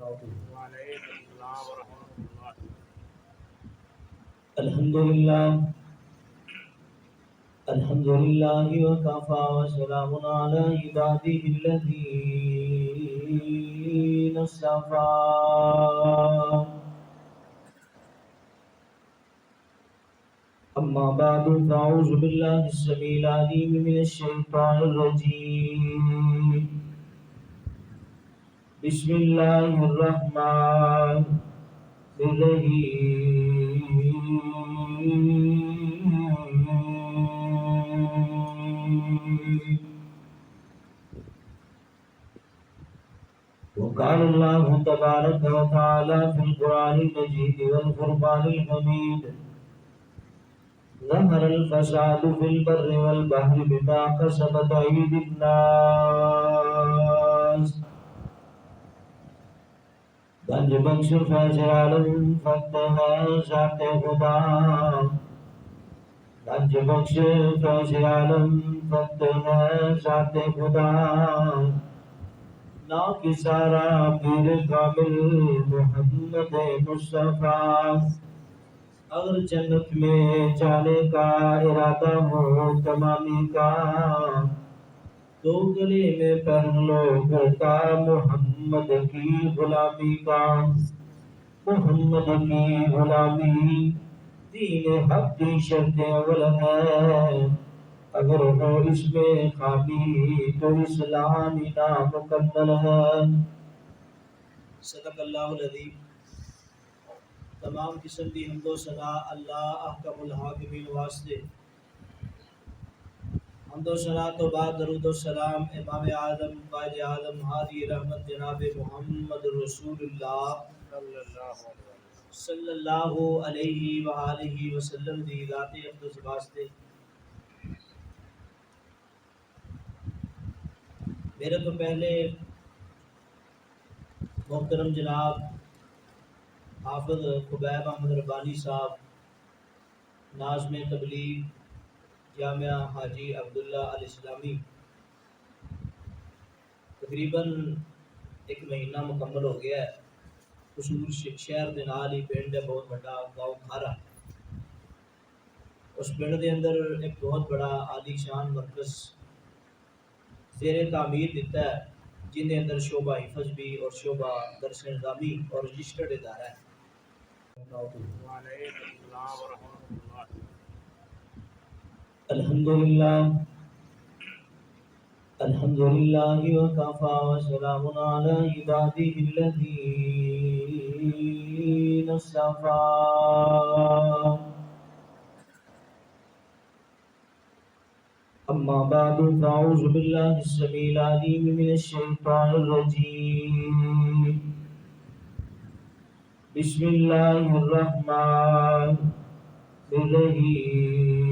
وعلیکم السلام ورحمۃ اللہ۔ الحمد لله وكفى وسلام على عباده الذين اصطفى أما بعد فأعوذ بالله السميع العليم من الشيطان الرجيم بسم الله الرحمن الرحيم وقال الله تبارك وتعالى في القرآن المجيد والفرقان الحميد ظهر الفساد في البر والبحر بما كسبت أيدي الناس گنج بخش فیض عالم فتح ذات خدا گنج بخش فیض عالم فتح ذات خدا نا کی سارا پیر کامل محمد مصطفیٰ اگر جنت میں جانے کا ارادہ ہو تمامی کا تو گلے میں پہن لو گھوٹا محمد کی غلامی کا محمد کی غلامی دین حق کی شرط اول ہے اگر ہو اس میں خامی تو اسلام نامکمل ہے۔ صدق اللہ العظیم۔ تمام قسم کی حمد و ثنا اللہ احکم الحاکمین واسطے، حمد و ثنا تو بعد درود و سلام امام اعظم قائد اعظم ہادی رحمت جناب محمد رسول اللہ صلی اللہ علیہ وآلہ وسلم دی ذات اقدس واسطے۔ میرے تو پہلے محترم جناب حافظ خبیب احمد ربانی صاحب ناظم تبلیغ جامعہ حاجی عبداللہ الاسلامی تقریباً ایک مہینہ مکمل ہو گیا ہے۔ قصور شہر دے نال ہی پنڈ ہے، بہت بڑا گاؤں کھارا۔ اس پنڈ دے اندر ایک بہت بڑا عالی شان مرکز زیر تعمیر دیتا ہے، جن کے اندر شعبہ حفظ بھی اور شعبہ درس نظامی اور رجسٹرڈ ادارہ ہے۔ وعلیکم السلام ورحمۃ اللہ۔ الحمد لله وكفى وسلام على عباده الذين اصطفى أما بعد فأعوذ بالله السميع العليم من الشيطان الرجيم بسم الله الرحمن الرحيم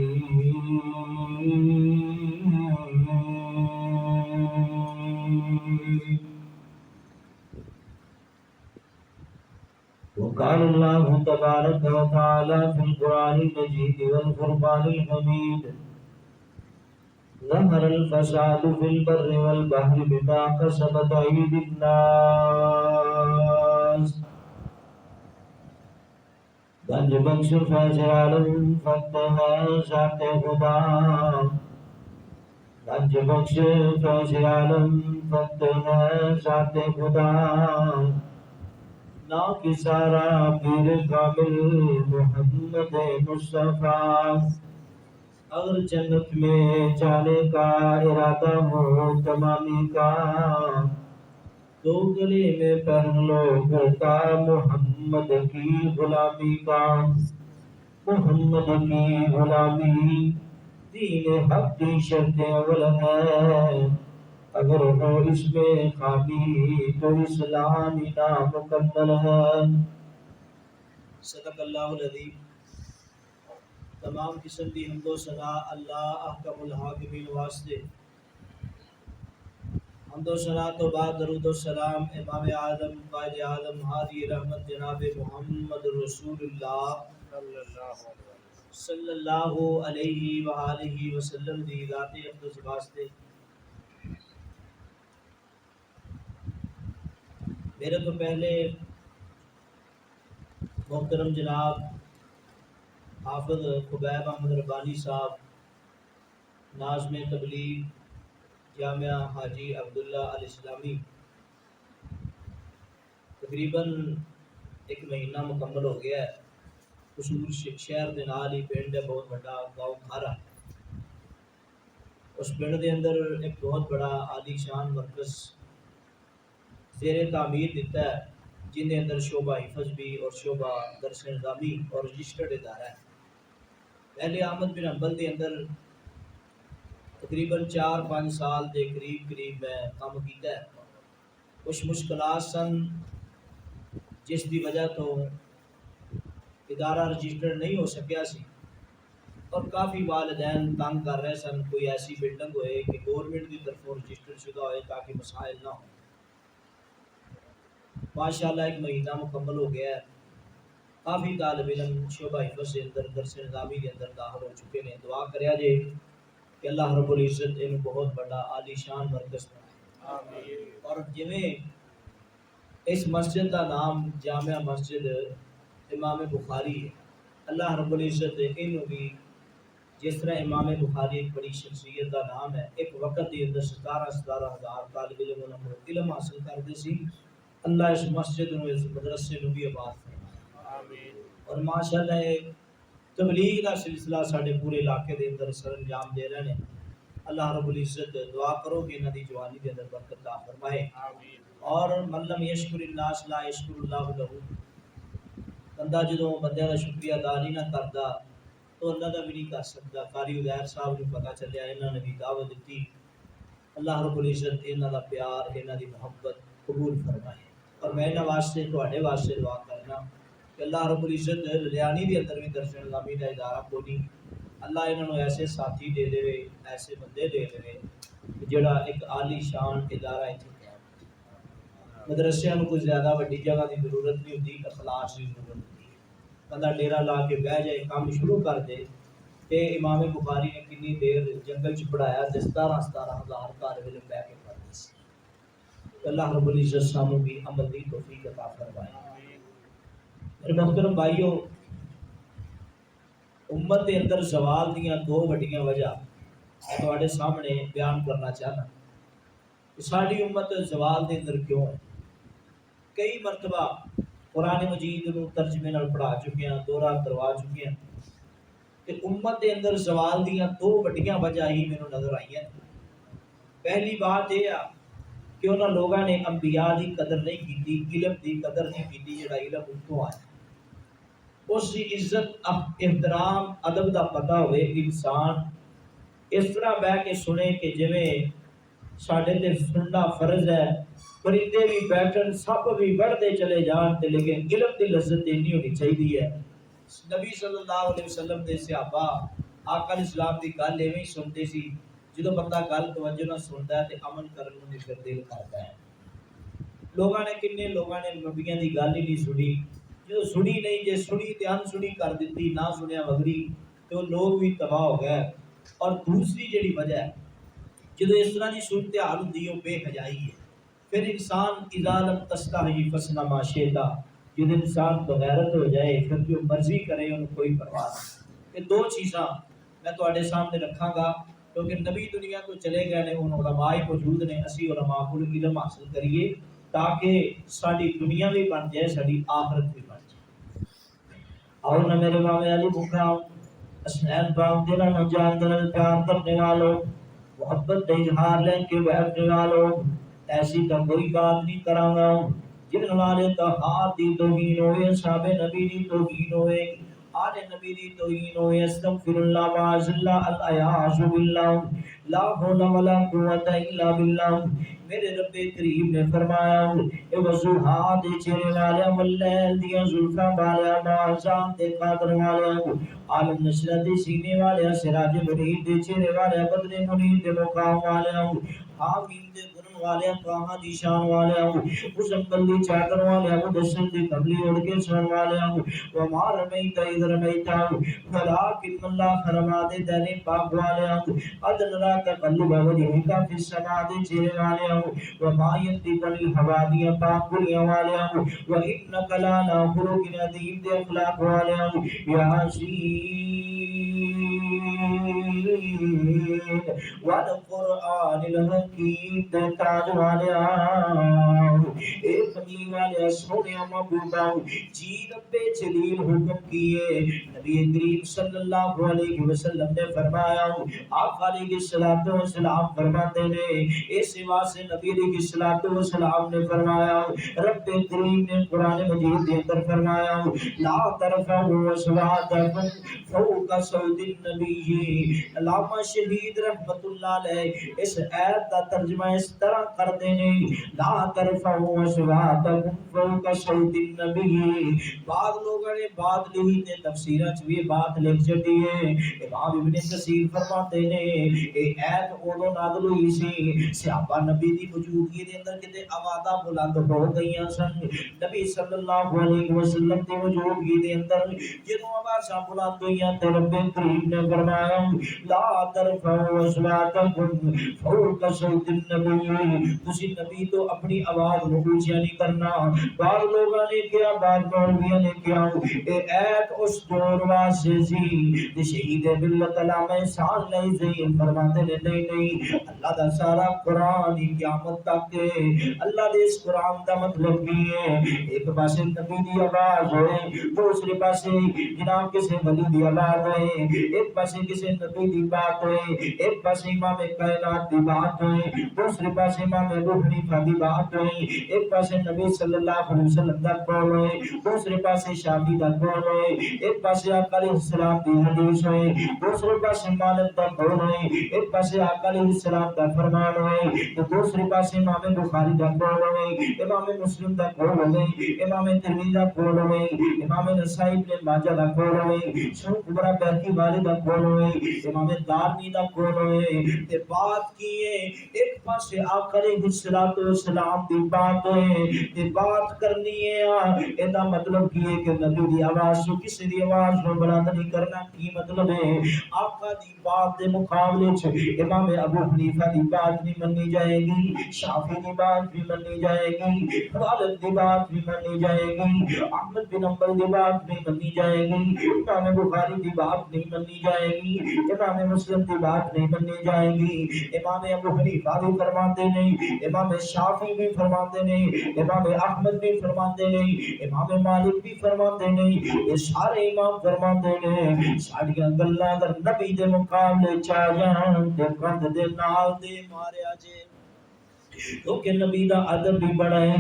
وقال الله تبارك وتعالى في القرآن المجيد والفرقان الحميد ظهر الفساد في البر والبحر بما كسبت أيدي الناس گنج بخش فیض عالم فتح ذات خدا گنج بخش فیض عالم فتح ذات خدا نا کی سارا پیر کامل محمد مصطفیٰ اگر جنت میں جانے کا ارادہ ہو تمامی کا تو گلے میں پہن لو گھوٹا محمد کی غلامی کا محمد کی غلامی دین حق کی شرط اول ہے اگر ہو اس میں خامی تو اسلام نامکمل ہے۔ صدق اللہ العظیم۔ تمام قسم کی حمد و ثنا اللہ احکم الحاکمین واسطے، حمد و ثنا تو بعد درود و سلام امام اعظم قائد اعظم ہادی رحمت جناب محمد رسول اللہ صلی اللہ علیہ وآلہ وسلم دی ذات اقدس واسطے۔ میرے تو پہلے محترم جناب حافظ خبیب احمد ربانی صاحب ناظم تبلیغ جامعہ حاجی عبداللہ الاسلامی تقریباً ایک مہینہ مکمل ہو گیا ہے. قصور شہر دے نال ہی پنڈ ہے، بہت بڑا گاؤں کھارا. اس پنڈ دے اندر ایک بہت بڑا عالی شان مرکز زیر تعمیر دیتا ہے، جن کے اندر شعبہ حفظ بھی اور شعبہ درس نظامی اور رجسٹرڈ ادارہ ہے. پہلے احمد بن حنبل دے اندر تقریباً 4-5 سال دے قریب میں کام کیتا ہے. کچھ مشکلات سن جس دی وجہ تو ادارہ رجسٹرڈ نہیں ہو سکیا سی، اور کافی والدین تنگ کر رہے سن کوئی ایسی بلڈنگ ہوئے کہ گورنمنٹ کی طرفوں رجسٹرڈ شدہ ہوئے تاکہ مسائل نہ ہوں. ماشاءاللہ ایک مہینہ مکمل ہو گیا ہے. کافی طالب علم شعبہ حفظ کے اندر درس نظامی کے اندر داخل ہو چکے ہیں. دعا کریا جے کہ اللہ رب العزت ان بہت بڑا عالی شان مرکز بنائے. اور جویں اس مسجد کا نام جامعہ مسجد امام بخاری ہے، اللہ رب العزت انہوں بھی جس طرح امام بخاری ایک بڑی شخصیت کا نام ہے، ایک وقت کے اندر 17,000 طالب علم علم حاصل کرتے سی. اللہ اس مسجد نو اس مدرسے نو بھی آباد فرمائے. اور ماشاءاللہ تبلیغ کا سلسلہ سارے پورے علاقے دے اندر سر انجام دے رہے ہیں. اللہ رب العزت دعا کرو کہ انہاں دی جوانی دے اندر برکت عطا فرمائے. اور من لم یشکر الناس لا یشکر اللہ لہ. بندہ جدوں بندے کا شکریہ ادا نہیں نہ کردا تو اللہ کا بھی نہیں کر سکتا. قاری عزیر صاحب کو پتہ چلیا انہوں نے بھی دعوت دیتی. اللہ رب العزت انہاں دا پیار انہاں دی محبت قبول فرمائے. اور میں انہاں واسطے تواڈے واسطے دعا کرنا کہ اللہ رب العزت لدھیانی دے اندر بھی درس نظامی کا ادارہ کھولی. اللہ انہوں نے ایسے ساتھی دے دے، ایسے بندے دے دے جڑا ایک عالی شان ادارہ اتنے قائم. مدرسے میں کوئی زیادہ وڈی جگہ کی ضرورت نہیں ہوتی، اخلاص کی ضرورت ہوتی ہے. بندہ ڈیرا لا کے بہ جائے کام شروع کر دے. کہ امام بخاری نے کنی دیر جنگل چ پڑھایا 17,000 طالب علم بہ کے پڑھتے سی. اللہ رب العزت سانوں بھی عمل دی توفیق عطا فرمائے. میرے محترم بھائیو، امت کے اندر زوال دیاں 2 وڈیاں وجہ میں تواڈے سامنے بیان کرنا چاہنا کہ ساری امت زوال دے اندر کیوں ہے. کئی مرتبہ قرآن مجید نو ترجمے نال پڑھا چکے ہیں، دورہ کروا چکے ہیں کہ امت دے اندر زوال دیاں 2 وڈیاں وجہ ہی مینوں نظر آئی ہیں. پہلی بات یہ ہے کہ انہاں لوگاں نے انبیاء دی قدر نہیں کیتی، علم دی قدر نہیں کیتی جڑا علم اتوں آیا. اس کی عزت احترام ادب دا پتہ ہوئے انسان اس طرح بہ کے سنے کہ جویں ساڈے تے سننا فرض ہے. پرندے بھی بیٹھن، سب بھی بڑھتے چلے جان تے لیکن علم دی لذت اینی ہونی چاہیے. نبی صلی اللہ علیہ وسلم دے صحابہ آقا علیہ السلام دی گل ایویں ہی سنتے سی. جدوں بندہ گل توجہ نہ سنتا ہے تے عمل کرن نوں پھر دل کرتا ہے. لوگاں نے کنے لوگاں نے نبیاں دی گل ہی نہیں سنی. جو سنی نہیں، جے سنی تے ان سنی کر دیتی، نہ سنیا مگری تو لوگ بھی تباہ ہو گئے. اور دوسری جڑی وجہ ہے جدو اس طرح کی صورتحال ہوتی ہے وہ بے حیائی ہے. پھر انسان اذا لم تستحی فاصنع ما شئت، جب انسان بغیرت ہو جائے پھر جو مرضی کرے ان کوئی پرواہ نہیں. یہ 2 چیزاں میں تواڈے سامنے رکھاں گا کیونکہ نبی دنیا کو چلے گئے نے، ان علماء موجود نے. اسی علماء کو علم حاصل کریے تاکہ ساری دنیا بھی بن جائے، ساری آخرت بھی بن جائے. اور نہ میرے امام علی مقام حسنین پاک دل نہ جان دل پیار کرنے والوں، محبت کا اظہار لے کے بیٹھنے والوں، ایسی تو کوئی بات نہیں کراں گا جن والے طہار دی توہین ہوئے، صحاب نبی دی توہین ہوئے، آل نبی دی توہین ہوئے. استغفر اللہ معاذ اللہ، الیاذ باللہ، لا حول ولا قوت الا باللہ. میرے رب کریم نے فرمایا اے وضحا دے چہرے والے، واللیل دی زلفاں والے، ماذان دے قدر والے، عالم نشرت دے سینے والے، سراج منیر دے چہرے والے، بدر منیر دے مقام والے، حامین دے گنوں والے کہاں دی شان والے اس امبل دی چادر والے مدثر دی قبلی اڑ کے سن والے وما رمیت اذ رمیت ولكن اللہ فرما دے دین پاک والے ادن را تقلب وجهك في السماء دے چہرے والے وما ينطق الهوى دی پاک گلیاں والے وانك لعلى خلق عظیم دے اخلاق والے یاسین والقرآن الحکیم دے تاج والے اے کملی والے سونے محبوبہ جی رب جلیل حکم کیے نبی کریم صلی اللہ علیہ وسلم نے فرمایا آپ علیہ الصلوۃ والسلام فرماتے ہیں اس واسطے نبی علیہ الصلوۃ والسلام نے فرمایا رب کریم نے قرآن مجید کے اندر فرمایا لا ترفعوا اصواتکم فوق صوت النبی علامہ شہید رحمت اللہ علیہ اس آیت کا ترجمہ اس طرح کرتے ہیں لا ترفعوا اصواتکم فوق صوت النبی بعض لوگوں نے بات لکھی تے تفسیراں چ بھی بات لکھ چڑی ہے امام ابن کثیر فرماتے ہیں اے آیت اودوں نازل ہوئی سی صحابہ نبی دی موجودگی دے اندر کتے آوازاں بلند ہو گئیاں سن نبی صلی اللہ علیہ وسلم دی موجودگی دے اندر جدوں آوازاں بلند ہوئیاں تے رب کریم نے فرمایا لا ترفعوا اصواتکم فوق صوت النبی تسی نبی تو اپنی آواز کو اونچا نہیں کرنا بعض لوگوں نے کیا بعض مولویوں نے کیا اے ایت اس دور واسطے سی تے شہید ملت علامہ احسان علیہ زین فرماتے نے نہیں اللہ دا سارا قرآن قیامت تک ہے اللہ دے اس قرآن دا مطلب بھی ہے ایک پاسے نبی دی آواز ہے دوسرے پاسے جناب کسی ولی دی آواز ہے ایک پاسے کسی نبی دی بات ہے ایک پاسے امام کائنات دی بات ہے دوسرے پاسے امام ابو حنیفہ دی بات ہے ایک پاسے نبی صلی اللہ علیہ وسلم دا قول ہے دوسرے پاسے شافعی دا قول ہے ایک پاسے آقا علیہ السلام دی حدیث ہے دوسرے پاسے مالک دا قول ہے ایک پاسے آقا علیہ السلام دا فرمان ہے تو دوسرے پاسے امام بخاری دا قول ہے امام مسلم دا قول ہے امام ترمذی دا قول ہے امام نسائی ابن ماجہ دا قول ہے سنن کبریٰ بہقی والے دا قول ہے امام دارمی دا قول ہے تے بات کی ہے ایک پاسے آقا علیہ السلام دی بات ہے تے بات کرنی ہے اے دا مطلب کی ہے کہ نبی دی آواز کو کسی دی آواز کو بلند نہیں کرنا کی مطلب ہے آقا دی بات دے مقابلے چ امام ابو حنیفہ دی بات نہیں منی جائے گی شافعی دی بات بھی منی جائے گی مالک دی بات بھی منی جائے گی احمد بن حنبل دی بات نہیں منی جائے گی امام بخاری دی بات نہیں منی جائے گی امام مسلم دی بات نہیں منی جائے گی امام ابو حنیفہ بھی فرماتے نہیں امام شافعی بھی فرماتے نہیں امام احمد بھی فرماتے نہیں امام مالک بھی فرماتے نہیں یہ سارے امام فرماتے ہیں ساڑیاں گلاں اگر نبی دے مقابلے چا جان تے کند دے نال دے ماریا جے کیونکہ نبی دا ادب بھی بڑا ہے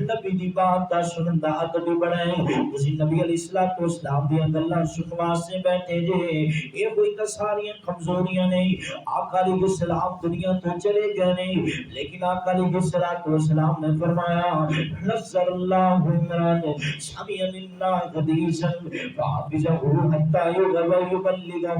نبی دی بات دا سنن دا ادب بھی بڑا ہے اسی نبی علیہ الصلوۃ والسلام دی گلاں سنن واسطے بیٹھے جے اے کوئی تا ساریاں کمزوریاں نہیں آقا علیہ السلام دنیا تو چلے گئے نہیں لیکن آقا علیہ الصلوۃ والسلام نے فرمایا نصر اللہ عمران سمع منا حدیثا فحفظہ حتی یبلغہ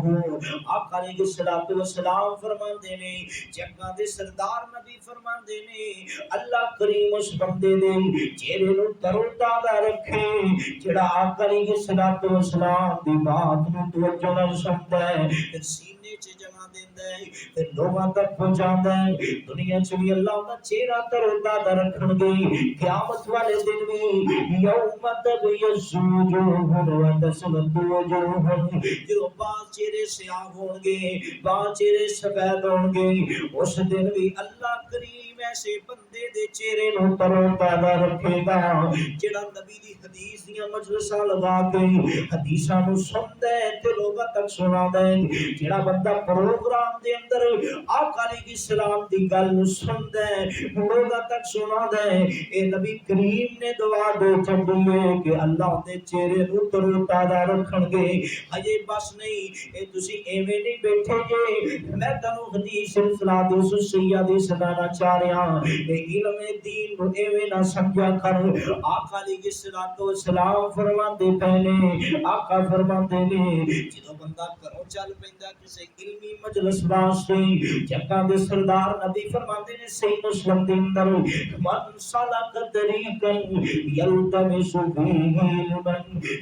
آقا علیہ الصلوۃ والسلام فرماندے نے جگہ دے سردار نبی فرماندے نے اللہ کریم اس بندے دے چہرے نو ترو تازہ رکھے جڑا آقا علیہ الصلوۃ والسلام دی بات نو توجہ نال سندا ہے سینے چ جمع دیندا ہے تے لوگاں تک پہنچاندا ہے دنیا چ بھی اللہ دا چہرہ ترو تازہ رکھن گے قیامت والے دن بھی یوم تبیض وجوہ و تسود وجوہ جو بعض چہرے سیاہ ہون گے بعض چہرے سفید ہون گے اس دن بھی اللہ کریم ایسے بندے دے چہرے نو ترو تازہ رکھے گا جڑا نبی دی حدیث دیاں مجلساں لگا کے حدیثاں نو سندا ہے تے لوگاں تک سنادا ہے جڑا بندہ پروگرام دے اندر آقا علیہ السلام دی گل نو سندا ہے لوگاں تک سنادا ہے اے نبی کریم نے دعا دے چڑھی ہے کہ اللہ دے چہرے نو ترو تازہ رکھن گے اجے بس نہیں اے تسی ایویں نہیں بیٹھے جے میں تانوں حدیث سلسلہ دی سیادی سنانا چاہ رہا اے علم دین نو ایویں نہ سمجھا کر آقا علیہ الصلوۃ والسلام فرماندے پہلے آقا فرماندے نے جدوں بندہ گھروں چل پیندا کسے علمی مجلس واسطے جگہ دے سردار نبی فرماندے نے صحیح مسلم دے اندر من سلک طریقن یلتمس فیہ علما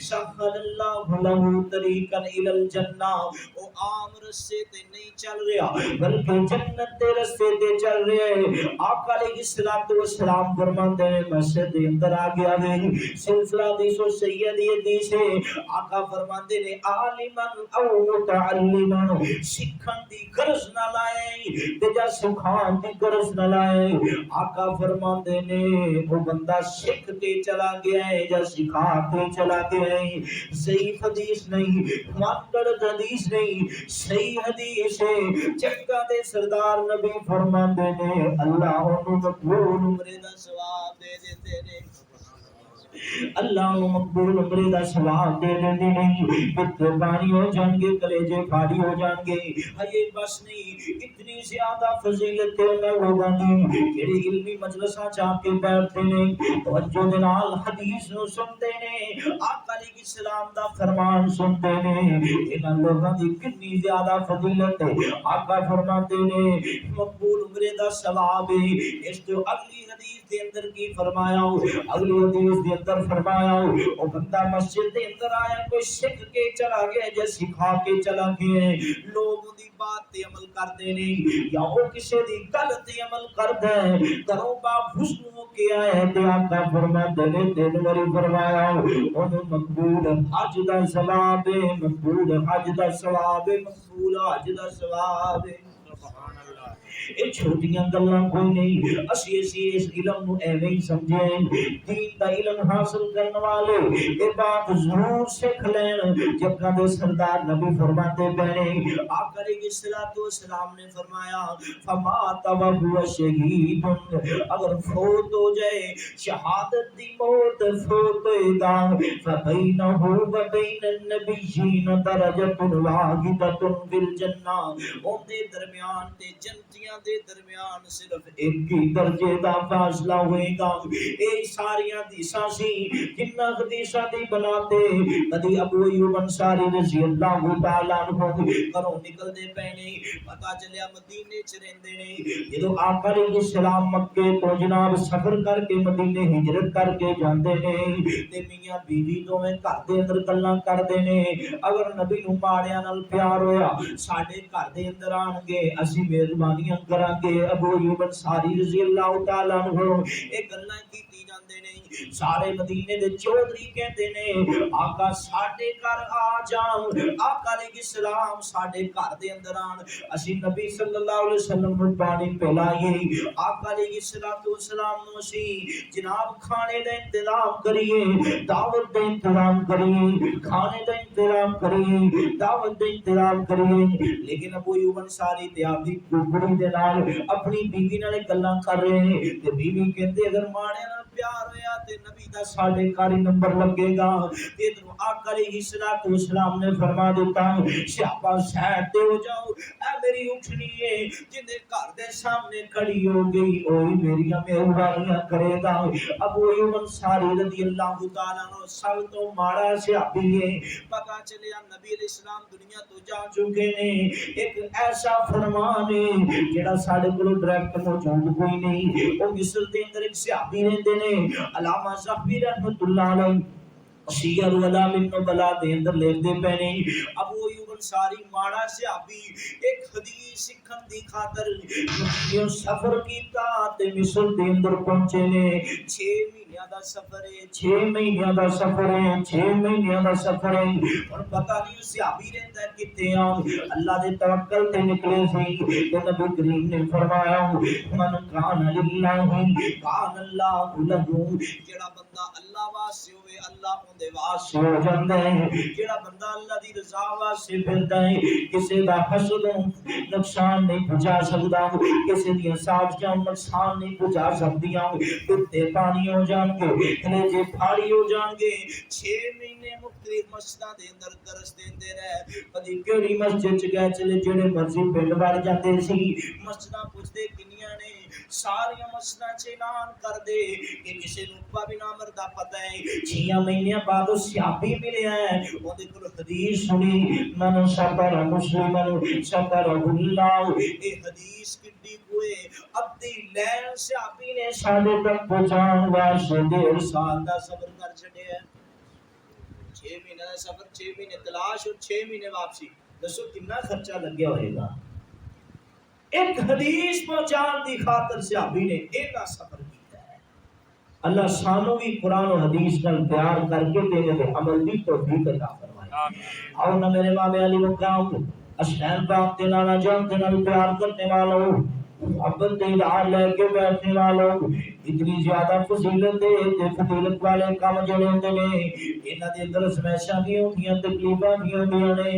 سہل اللہ لہ طریقا الی الجنہ، او عام رستے تے نہیں چل رہا بلکہ جنت دے رستے تے چل رہا ہے۔ آقا علیہ الصلوۃ والسلام فرماندے نے مسجد دے اندر آ گیا وے، سلسلہ حدیث و سیدی حدیث ہے، آقا فرماندے نے عالمن او متعلما، سکھن دی غرض نہ لائے تے جا سکھان دی غرض نہ لائے۔ آقا فرماندے نے وہ بندہ سکھ کے چلا گیا ہے یا سکھا کے چلا گیا ہے، صحیح حدیث نہیں، معتبر حدیث نہیں، صحیح حدیث ہے۔ جگہ دے سردار نبی فرماندے نے اللہ انہوں مقبول عمرے دا ثواب دے دیتے نے، اللہ مقبول عمرے دا ثواب دے دیندے نہیں، پتر پانی ہو جان گے، کلیجے پھاڑی ہو جان گے۔ یہ بس نہیں، اتنی زیادہ فضیلت لوگاں دی جڑے علمی مجلساں جا کے بیٹھتے نے، توجہ دے نال حدیث نو سنتے نے، آقا علیہ السلام دا فرمان سنتے نے، انہاں لوگاں دی کتنی زیادہ فضیلت ہے۔ آقا فرماتے نے مقبول عمرے دا ثواب ہے۔ اس تو اگلی حدیث دے اندر کی فرمایا، اگلی حدیث دے اندر فرمایا او بندہ مسجد دے اندر آیا، کوئی سکھ کے چلا گیا یا سکھا کے چلا گیا، لوگ دی بات تے عمل کردے نہیں یا وہ کسی دی گل تے عمل کردا ہے، کرو با حسن ہو کے آیا تے آقا فرماندے نے تین واری فرمایا اونوں مقبول حج دا ثواب ہے، مقبول حج دا ثواب ہے، مقبول حج دا ثواب ہے۔ سبحان اللہ۔ یہ چھوٹیاں گلاں کوئی نہیں، اسی اس علم نو ایویں ہی سمجھیں، دین دا علم حاصل کرنے والے یہ بات ضرور سیکھ لین۔ جگہ دے سردار نبی فرماتے پہنے، آقا علیہ الصلوۃ والسلام نے فرمایا فمات وهو شہید، اگر فوت ہو جائے شہادت دی موت فوت ہوئے گا، فبینہ وبین النبیین درجۃ واحدۃ بالجنہ، ان دے درمیان تے جنتیاں دے درمیان صرف ایک ہی درجے دا فاصلہ ہوئے گا۔ اے ساری حدیثاں سی جنہ حدیثاں دی بناتے کدی ابو ایوب انصاری رضی اللہ تعالی عنہ گھروں نکل دے پینے، پتہ چلیا مدینے چ رہندے نے، جدوں آقا علیہ السلام مکے تو جناب سفر کر کے مدینے ہجرت کر کے جاندے نے تے میاں بیوی دوویں گھر دے اندر گلاں کردے نے، اگر نبی نوں ماڑیاں نال پیار ہویا ساڈے گھر دے اندر آن گے اسی مہربانیاں کراں گے۔ ابو ایوب انصاری رضی اللہ تعالی عنہ اے گلاں کیتی جاندے نے، سارے مدینے دے چودھری کہندے نے آقا ساڈے گھر آ جان، آقا علیہ السلام ساڈے گھر دے اندر آن، اسی نبی صلی اللہ علیہ وسلم نوں پانی پلائیے، آقا علیہ السلام نوں اسی جناب کھانے دا انتظام کریے، دعوت دا انتظام کریے، کھانے دا انتظام کریے، دعوت دا انتظام کریے۔ لیکن ابو ایوب انصاری تے آپ دی کڑی دے نال اپنی بیوی نال گلاں کر رہے ہیں تے بیوی کہندے اگر ماڑے نال پیار ہویا تے نبی دا ساڈے کاری نمبر لگے گا۔ ادھر آقا علیہ السلام نے فرما دیتا صحابہ سائڈ تے ہو جاؤ، اے میری اٹھنی ہے جن دے گھر دے سامنے کھڑی ہو گئی اوہی میری مہربانیاں کرے گا۔ ابو ایوب انصاری رضی اللہ تعالیٰ عنہ سب تو ماڑا صحابی ہے، پتہ چلیا نبی علیہ السلام دنیا تو جا چکے نے، ایک ایسا فرمان ہے جڑا ساڈے کول ڈائریکٹ موجود کوئی نہیں۔ او مصر دے اندر ایک صحابی رہندے نے، علامہ ذہبی رحمۃ اللہ علیہ سیر علام النبلاء دے اندر لکھدے پے نے ابو ایوب انصاری ماڑا صحابی ایک حدیث سکھن دی خاطر یہ سفر کیتا تے مصر دے اندر پہنچے نے۔ 6 مہینیاں دا سفر ہے، 6 مہینیاں دا سفر ہے، 6 مہینیاں دا سفر ہے، اور پتہ نہیں صحابی رہندا کتے آ، اللہ دے توکل تے نکلے سی تے نبی کریم نے فرمایا من کان للہ کان اللہ لہ، جڑا بندہ اللہ واسطے ہوئے اللہ اون دے واسطے ہو جاندا ہے، جڑا بندہ اللہ دی رضا واسطے پھردا ہے کسے دا حسد نقصان نہیں پہنچا سکدا، کسے دی سازشاں نقصان نہیں پہنچا سکدیاں، کتے پانی ہو جان گے، کلیجے پھاڑی ہو جان گے۔ 6 مہینے مختلف مسجداں دے اندر درس دیندے رہے، کدی کیڑی مسجد چ گئے چلے جڑے مرضی پنڈ وڑ جاندے سی، مسجداں پوچھدے کنیاں نے سارے مسجداں چ اعلان کر دے کہ کسی نوں عقبہ بن عامر دا پتہ ہے 6 مہینے بعد اس صحابی ملیا ہے اودے کول حدیث سنی من صبر مسلمن صبر اللہ اے حدیث کڈی کوئے ابدی لین صحابی نے ساڈے تک پہنچان واسطے 1.5 سال دا صبر کر چھڈیا ہے 6 مہینے دا سفر 6 مہینے تلاش اور 6 مہینے واپسی دسو کتنا خرچہ لگیا ہوئے گا ایک حدیث پہنچان دی خاطر صحابی نے اینا سفر کیتا ہے اللہ سانو بھی قرآن و حدیث کا پیار کر کے دینے دے عمل بھی توفیق عطا فرمائے اور نہ میرے امام علی مقام اشہر پاک دے نانا جان دے نال پیار کرنے والوں محبت دیدار لے کے بیٹھنے والوں اتنی زیادہ فضیلت دے فضیلت والے کام جڑے ہوندے نے انہاں دے اندر سمجھاں بھی ہوندیاں تکلیفاں بھی ہوندیاں نے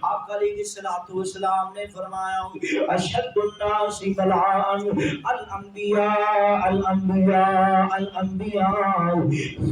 آقا علیہ الصلوۃ والسلام نے فرمایا اشد الناس بلاء الانبیاء الانبیاء الانبیاء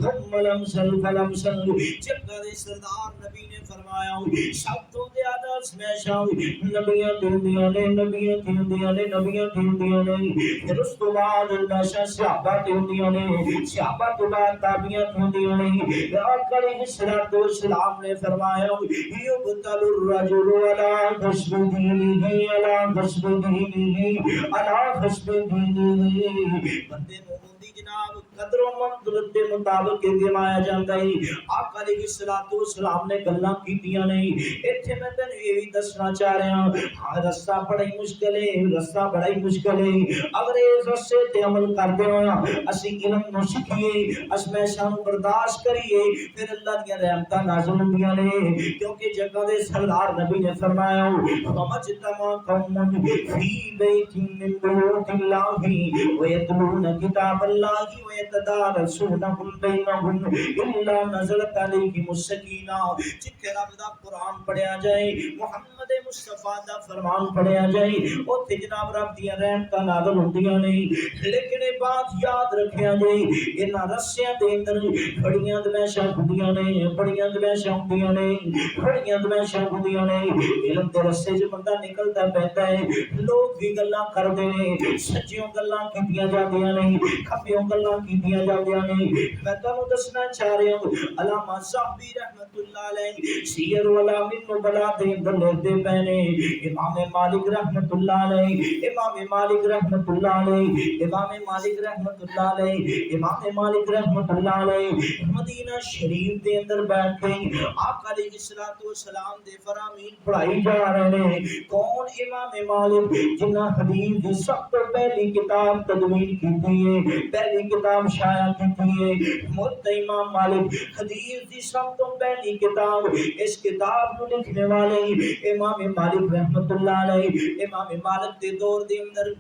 ثم الامثل فالامثل جگہ دے سردار نبی نے فرمایا سب تو زیادہ سمجھاں نبیاں دیندیاں نے نبیاں دیندیاں نے نبیاں دیندیاں نے پھر اس تو بعد نشا صحابہ دیندیاں نے صحابہ تو بعد تابعین دیندیاں نے آقا علیہ الصلوۃ والسلام نے فرمایا یبتل الرجل علی حسب دینہ علی حسب دینہ علی حسب دینہ بندے مومن دی جناب قدر و منزلت کے مطابق دمایا جاندا ہے آقا علیہ الصلوۃ والسلام نے گلاں کیتیاں نہیں ایتھے میں تے یہ بھی دسنا چاہ رہا ہوں رستہ بڑا ہی مشکل ہے رستہ بڑا ہی مشکل ہے اگر اس رستے تے عمل کردے ہویا اسی علم نو سکھیے اس میں شان برداشت کریے پھر اللہ دی رحمتاں نازل ہوندیاں نے کیونکہ جگہ دے سردار نبی نے فرمایا ومجتمع قوم فی بیت من بیوت اللہ ویتلون کتاب اللہ ویتدارسونہ بینہم الا نزلت علیہم السکینہ جتھے رب دا قرآن پڑھیا جائے محمد مصطفیٰ دا فرمان پڑھیا جائے اوتھے جناب رب دیاں رحمتاں نازل ہوندیاں نہیں لیکن یہ بات یاد رکھیا جائے انہاں رسیاں دے اندر بڑیاں دمائشاں ہوندیاں نے بڑیاں دمائشاں ہوندیاں نے بڑیاں دمائشاں ہوندیاں نے علم دے رستے جو بندہ نکلتا پہتا ہے لوگ بھی گلاں کردے نے سچیوں گلاں کیتیاں جاندیاں نہیں کھبیوں گلاں کیتیاں جاندیاں نہیں میں تانوں دسنا چاہ رہا ہوں علامہ صاحبی رحمت اللہ علیہ سیر والا من نبلا دے اندر لکھتے پہنے امام مالک رحمت اللہ علیہ امام مالک رحمت اللہ علیہ امام مالک رحمت اللہ علیہ امام مالک رحمت اللہ علیہ مدینہ شریف دے اندر بیٹھ کے آقا علیہ الصلوۃ والسلام دے فرامین پڑھائی جا رہے ہیں کون امام مالک جنہاں حدیث دی سب تو پہلی کتاب تدوین کی ہے پہلی کتاب شائع کی ہے موت امام مالک حدیث دی سب تو پہلی کتاب اس کتاب کو لکھنے والے امام مالک رحمت اللہ علیہ امام مالک دے دور دے اندر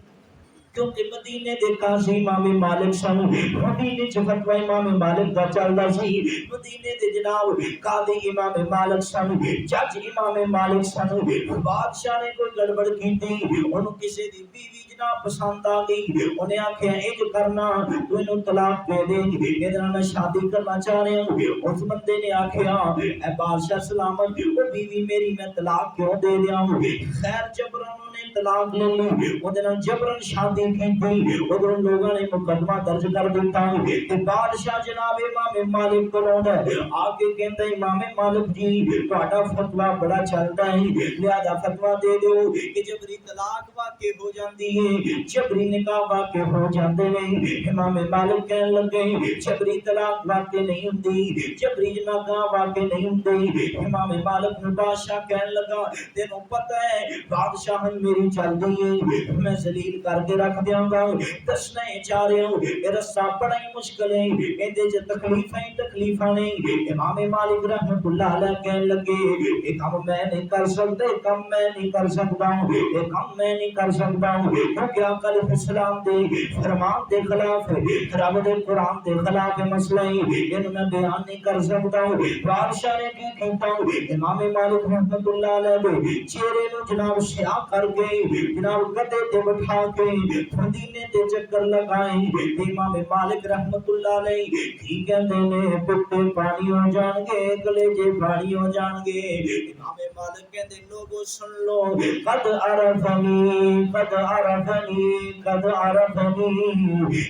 کیونکہ مدینے دے قاضی امام مالک سن مدینے چ فتوی امام مالک دا چلدا سی مدینے دے جناب قاضی امام مالک سن جج امام مالک سن بادشاہ نے کوئی گڑبڑ کیتی اونوں کسے دی بیوی جناب پسند آ گئی انہیں آکھیا اے کرنا تو اینوں طلاق دے دے اے میں شادی کرنا چاہ رہا ہوں اس بندے نے آکھیا اے بادشاہ سلامت او بیوی میری میں طلاق کیوں دے دیاں خیر جبرن طلاق لے لی ادھر جبرن شادی کی تھی ادھر لوگوں نے مقدمہ درج کر دیتا کہ بادشاہ جناب امام مالک کو لوڑا آگے کہتا ہے امام مالک جی تہاڈا فتوی بڑا چلتا ہے لہذا فتوی دے دو کہ جبری طلاق واقع ہو جاندی ہے جبری نکاح واقع ہو جاندے ہیں امام مالک کہنے لگے جبری طلاق واقع نہیں ہوندی جبری نکاح واقع نہیں ہوندی امام مالک نے بادشاہ کہنے لگا تینوں پتہ ہے بادشاہ میری چل گئی ہے میں ذلیل کر کے رکھ دیاں گا دسنا چاہ رہا ہوں یہ رستہ بڑا ہی مشکل ہے اندے چ تکلیفاں نہیں امام مالک رحمت اللہ علیہ کہنے لگے یہ کام میں نہیں کر سکتا یہ کام میں نہیں کر سکتا ہوں یہ کام میں نہیں کر سکتا ہوں کیونکہ آقا علیہ السلام دے فرمان دے خلاف رب دے قرآن دے خلاف مسئلہ ہے یہ میں بیان نہیں کر سکتا ہوں بادشاہ نے کی کہتا ہوں امام مالک رحمت اللہ علیہ چہرے نو جناب سیاہ کر کے جناب گدے تے بٹھا کے مدینے تے چکر لگائے امام مالک رحمت اللہ علیہ کی کہندے نے پتے پانی ہو جان گے کلیجے پانی ہو جان گے امام مالک کہندے لوگو سن لو قد عرفنی قد عرفنی قد عرفنی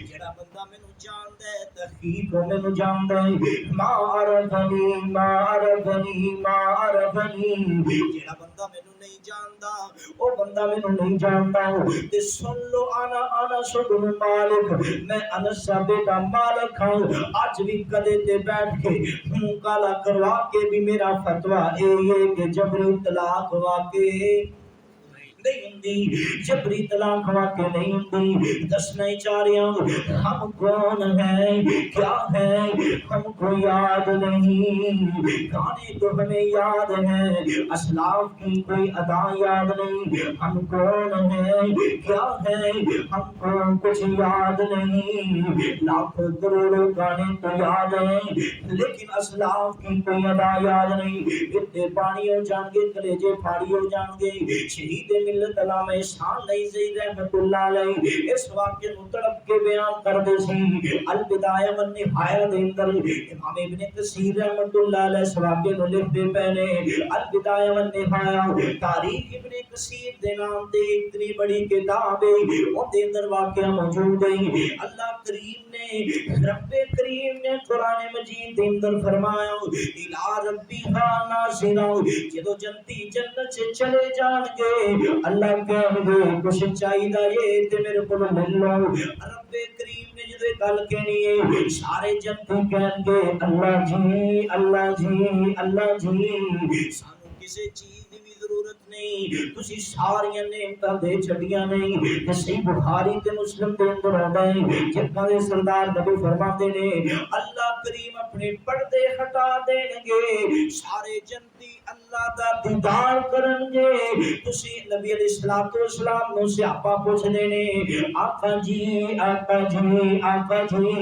جڑا بندہ مینوں جاندا ہے تحقیق مینوں جاندا ہے ما عرفنی ما عرفنی ما عرفنی جڑا بندہ مینوں نہیں جاندا او بندہ مینوں نہیں جاندا تے سن لو انا بن مالک میں انس دا بیٹا مالک ہوں اج بھی کدے تے بیٹھ کے منہ کالا کروا کے بھی میرا فتوی اے کہ جبری طلاق واقع نہیں ہوندی جبری طلاق واقع نہیں ہوندی دسنا ہی چاہ رہا ہوں ہم کون ہیں کیا ہیں ہم کو یاد نہیں گانے تو ہمیں یاد ہیں اسلاف کی کوئی ادا یاد نہیں ہم کون ہیں کیا ہیں ہم کو کچھ یاد نہیں لاکھوں کروڑوں گانے تو یاد ہیں لیکن اسلاف کی کوئی ادا یاد نہیں اتنے پانی ہو جان گے کلیجے پھاڑی ہو جان گے شہید ملت علامہ احسان علیہ زید رحمت اللہ علیہ اس واقعے کو تڑپ کے بیان کر دے سی البدایہ والنہایہ دے اندر امام ابن کثیر رحمت اللہ علیہ اس واقعے کو لکھ دے پہلے البدایہ والنہایہ تاریخ ابن کثیر دے نام دے اتنی بڑی کتاب ہے وہ دے اندر واقعہ موجود ہے اللہ کریم نے رب کریم نے قرآن مجید دے اندر فرمایا الہ ربی ناظرا جدو جنتی جنت سے چلے جان گے اللہ کہن گے کچھ چاہیے یہ تے میرے کو مل لو رب کریم نے جدو گل کہنی ہے سارے جنتی کہن گے اللہ جی اللہ جی اللہ جی سانو کسی چیز دی بھی ضرورت نہیں تسی ساری نعمتاں دے چھڈیاں نہیں تے صحیح بخاری تے مسلم دے اندر آندا ہے جتنا دے سردار نبی فرماتے نے اللہ کریم اپنے پردے ہٹا دین گے سارے جنتی اللہ دا دیدار کرن گے تسی نبی علیہ الصلوۃ والسلام نو صحابہ پوچھ دے نے آقا جی آقا جی آقا جی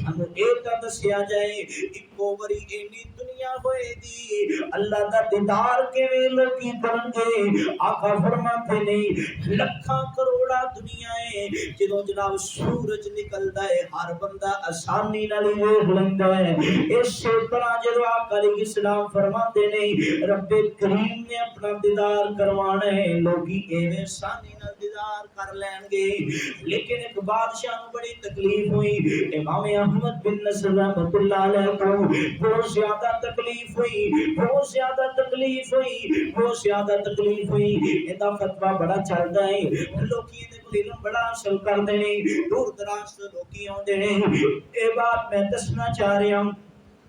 ہمیں اے تا دسیا جائے اکو واری اینی دنیا ہوئے دی اللہ دا دیدار کیویں لوکی کرن گے آقا فرماتے نے لکھاں کروڑا دنیا ہے جدوں جناب سورج نکلدا ہے ہر بندہ آسانی نال ویکھ لیندا ہے اسی طرح جدوں آقا علیہ السلام فرماتے نے رب کریم نے اپنا دیدار کروانا ہے لوگی ایویں آسانی نال دیدار کر لین گے لیکن ایک بادشاہ نو بڑی تکلیف ہوئی امام احمد بن نصر رحمۃ اللہ علیہ کو بہت زیادہ تکلیف ہوئی بہت زیادہ تکلیف ہوئی بہت زیادہ تکلیف ہوئی ایندا فتوی بڑا چلدا ہے لوکی دے کو علم بڑا حاصل کردے نے دور دراز تو لوکی اوندے نے اے بات میں دسنا چاہ رہا ہوں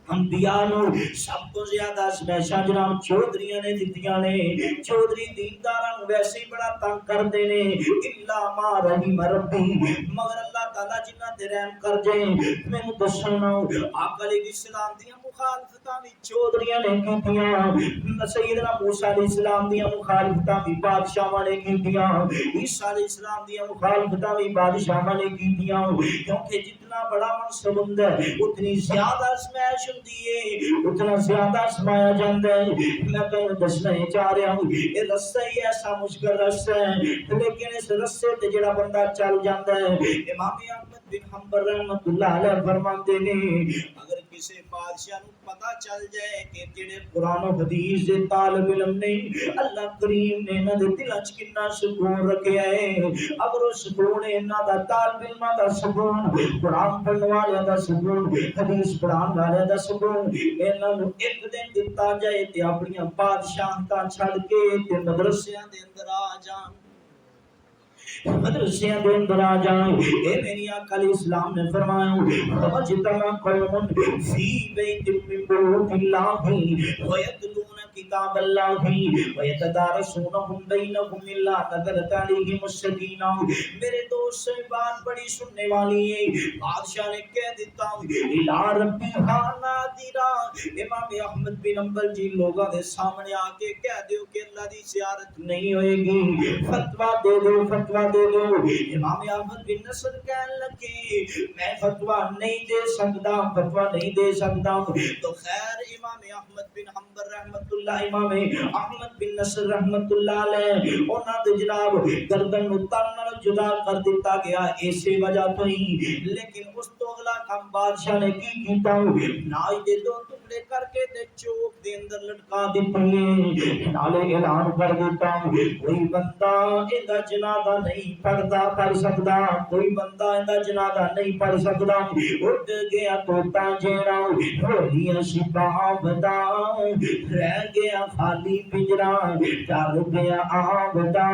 انبیاء نو سب تو زیادہ سمیشا جناب چودھریاں نے دتیاں نے چودھری دینداراں ویسے ہی بڑا تنگ کردے نے الا ما رحم ربی مگر اللہ تعالی جنہ تے رحم کر جائے مینوں دسنا آقا علیہ السلام دیاں مخالفتاں وی چودھریاں نے کیتیاں سیدنا موسی علیہ السلام دیاں مخالفتاں وی بادشاہاں نے کیتیاں عیسی علیہ السلام دیاں مخالفتاں وی بادشاہاں نے کیتیاں کیونکہ جتنا بڑا منصب ہوندا ہے اتنی زیادہ سمائش اتنا زیادہ سمایا جاتا ہے میں تو دسنا ہی چاہ رہا ہوں یہ رستہ ہی ایسا مشکل رستہ ہے لیکن اس رستے تے جڑا بندہ چل جاتا ہے امام احمد بن حنبل رحمۃ اللہ علیہ فرماتے نے اگر کسی بادشاہ نو پتہ چل جائے کہ جڑے قرآن و حدیث دے طالب علم نے اللہ کریم نے انہاں دے دلاں وچ کتنا سکون رکھیا ہے اگر اس سکون انہاں دا طالب علماں دا سکون قرآن پڑھن والے دا سکون حدیث پڑھان والے دا سکون انہاں نو ایک دن دتا جائے تے اپنی بادشاہتاں چھڑ کے تے مدرسیاں دے اندر آ جان مدرسیاں دے اندر آ جائیں اے میری آقا علیہ السلام نے فرمایا وجتمع قوم فی بیت من بیوت اللہ ویتلون کتاب اللہ ویتدارسونہم بینہم الا نزلت علیہم السکینہ میرے دوست سے بات بڑی سننے والی ہے بادشاہ نے کہہ دیتا الی ربی نادرا امام احمد بن حنبل جی لوگوں دے سامنے آ کے کہہ دیو کہ اللہ دی زیارت نہیں ہوئے گی، فتوا دے دو فتوا دے دو۔ امام احمد بن نصر کہنے لگے میں فتوا نہیں دے سکتا، فتوا نہیں دے سکتا۔ تو خیر امام احمد بن حنبل رحمت اللہ، امام احمد بن نصر رحمت اللہ علیہ انہاں دے جناب گردن نو تن نال جدا کر دیتا گیا اسی وجہ تو ہی۔ لیکن اس تو اگلا کام بادشاہ نے کی کیتا، نائی دے دو ٹکڑے کر کے تے چوک دے اندر لٹکا دیتے، نالے اعلان کر دیتا کوئی بندہ ایندا جنازہ نہیں پڑھ سکتا، کوئی بندہ ایندا جنازہ نہیں پڑھ سکتا۔ اٹھ گیا توتا جیڑا ہولیاں شپاں بدا، رہ گیا خالی پنجرا ڈر گیا آبدا،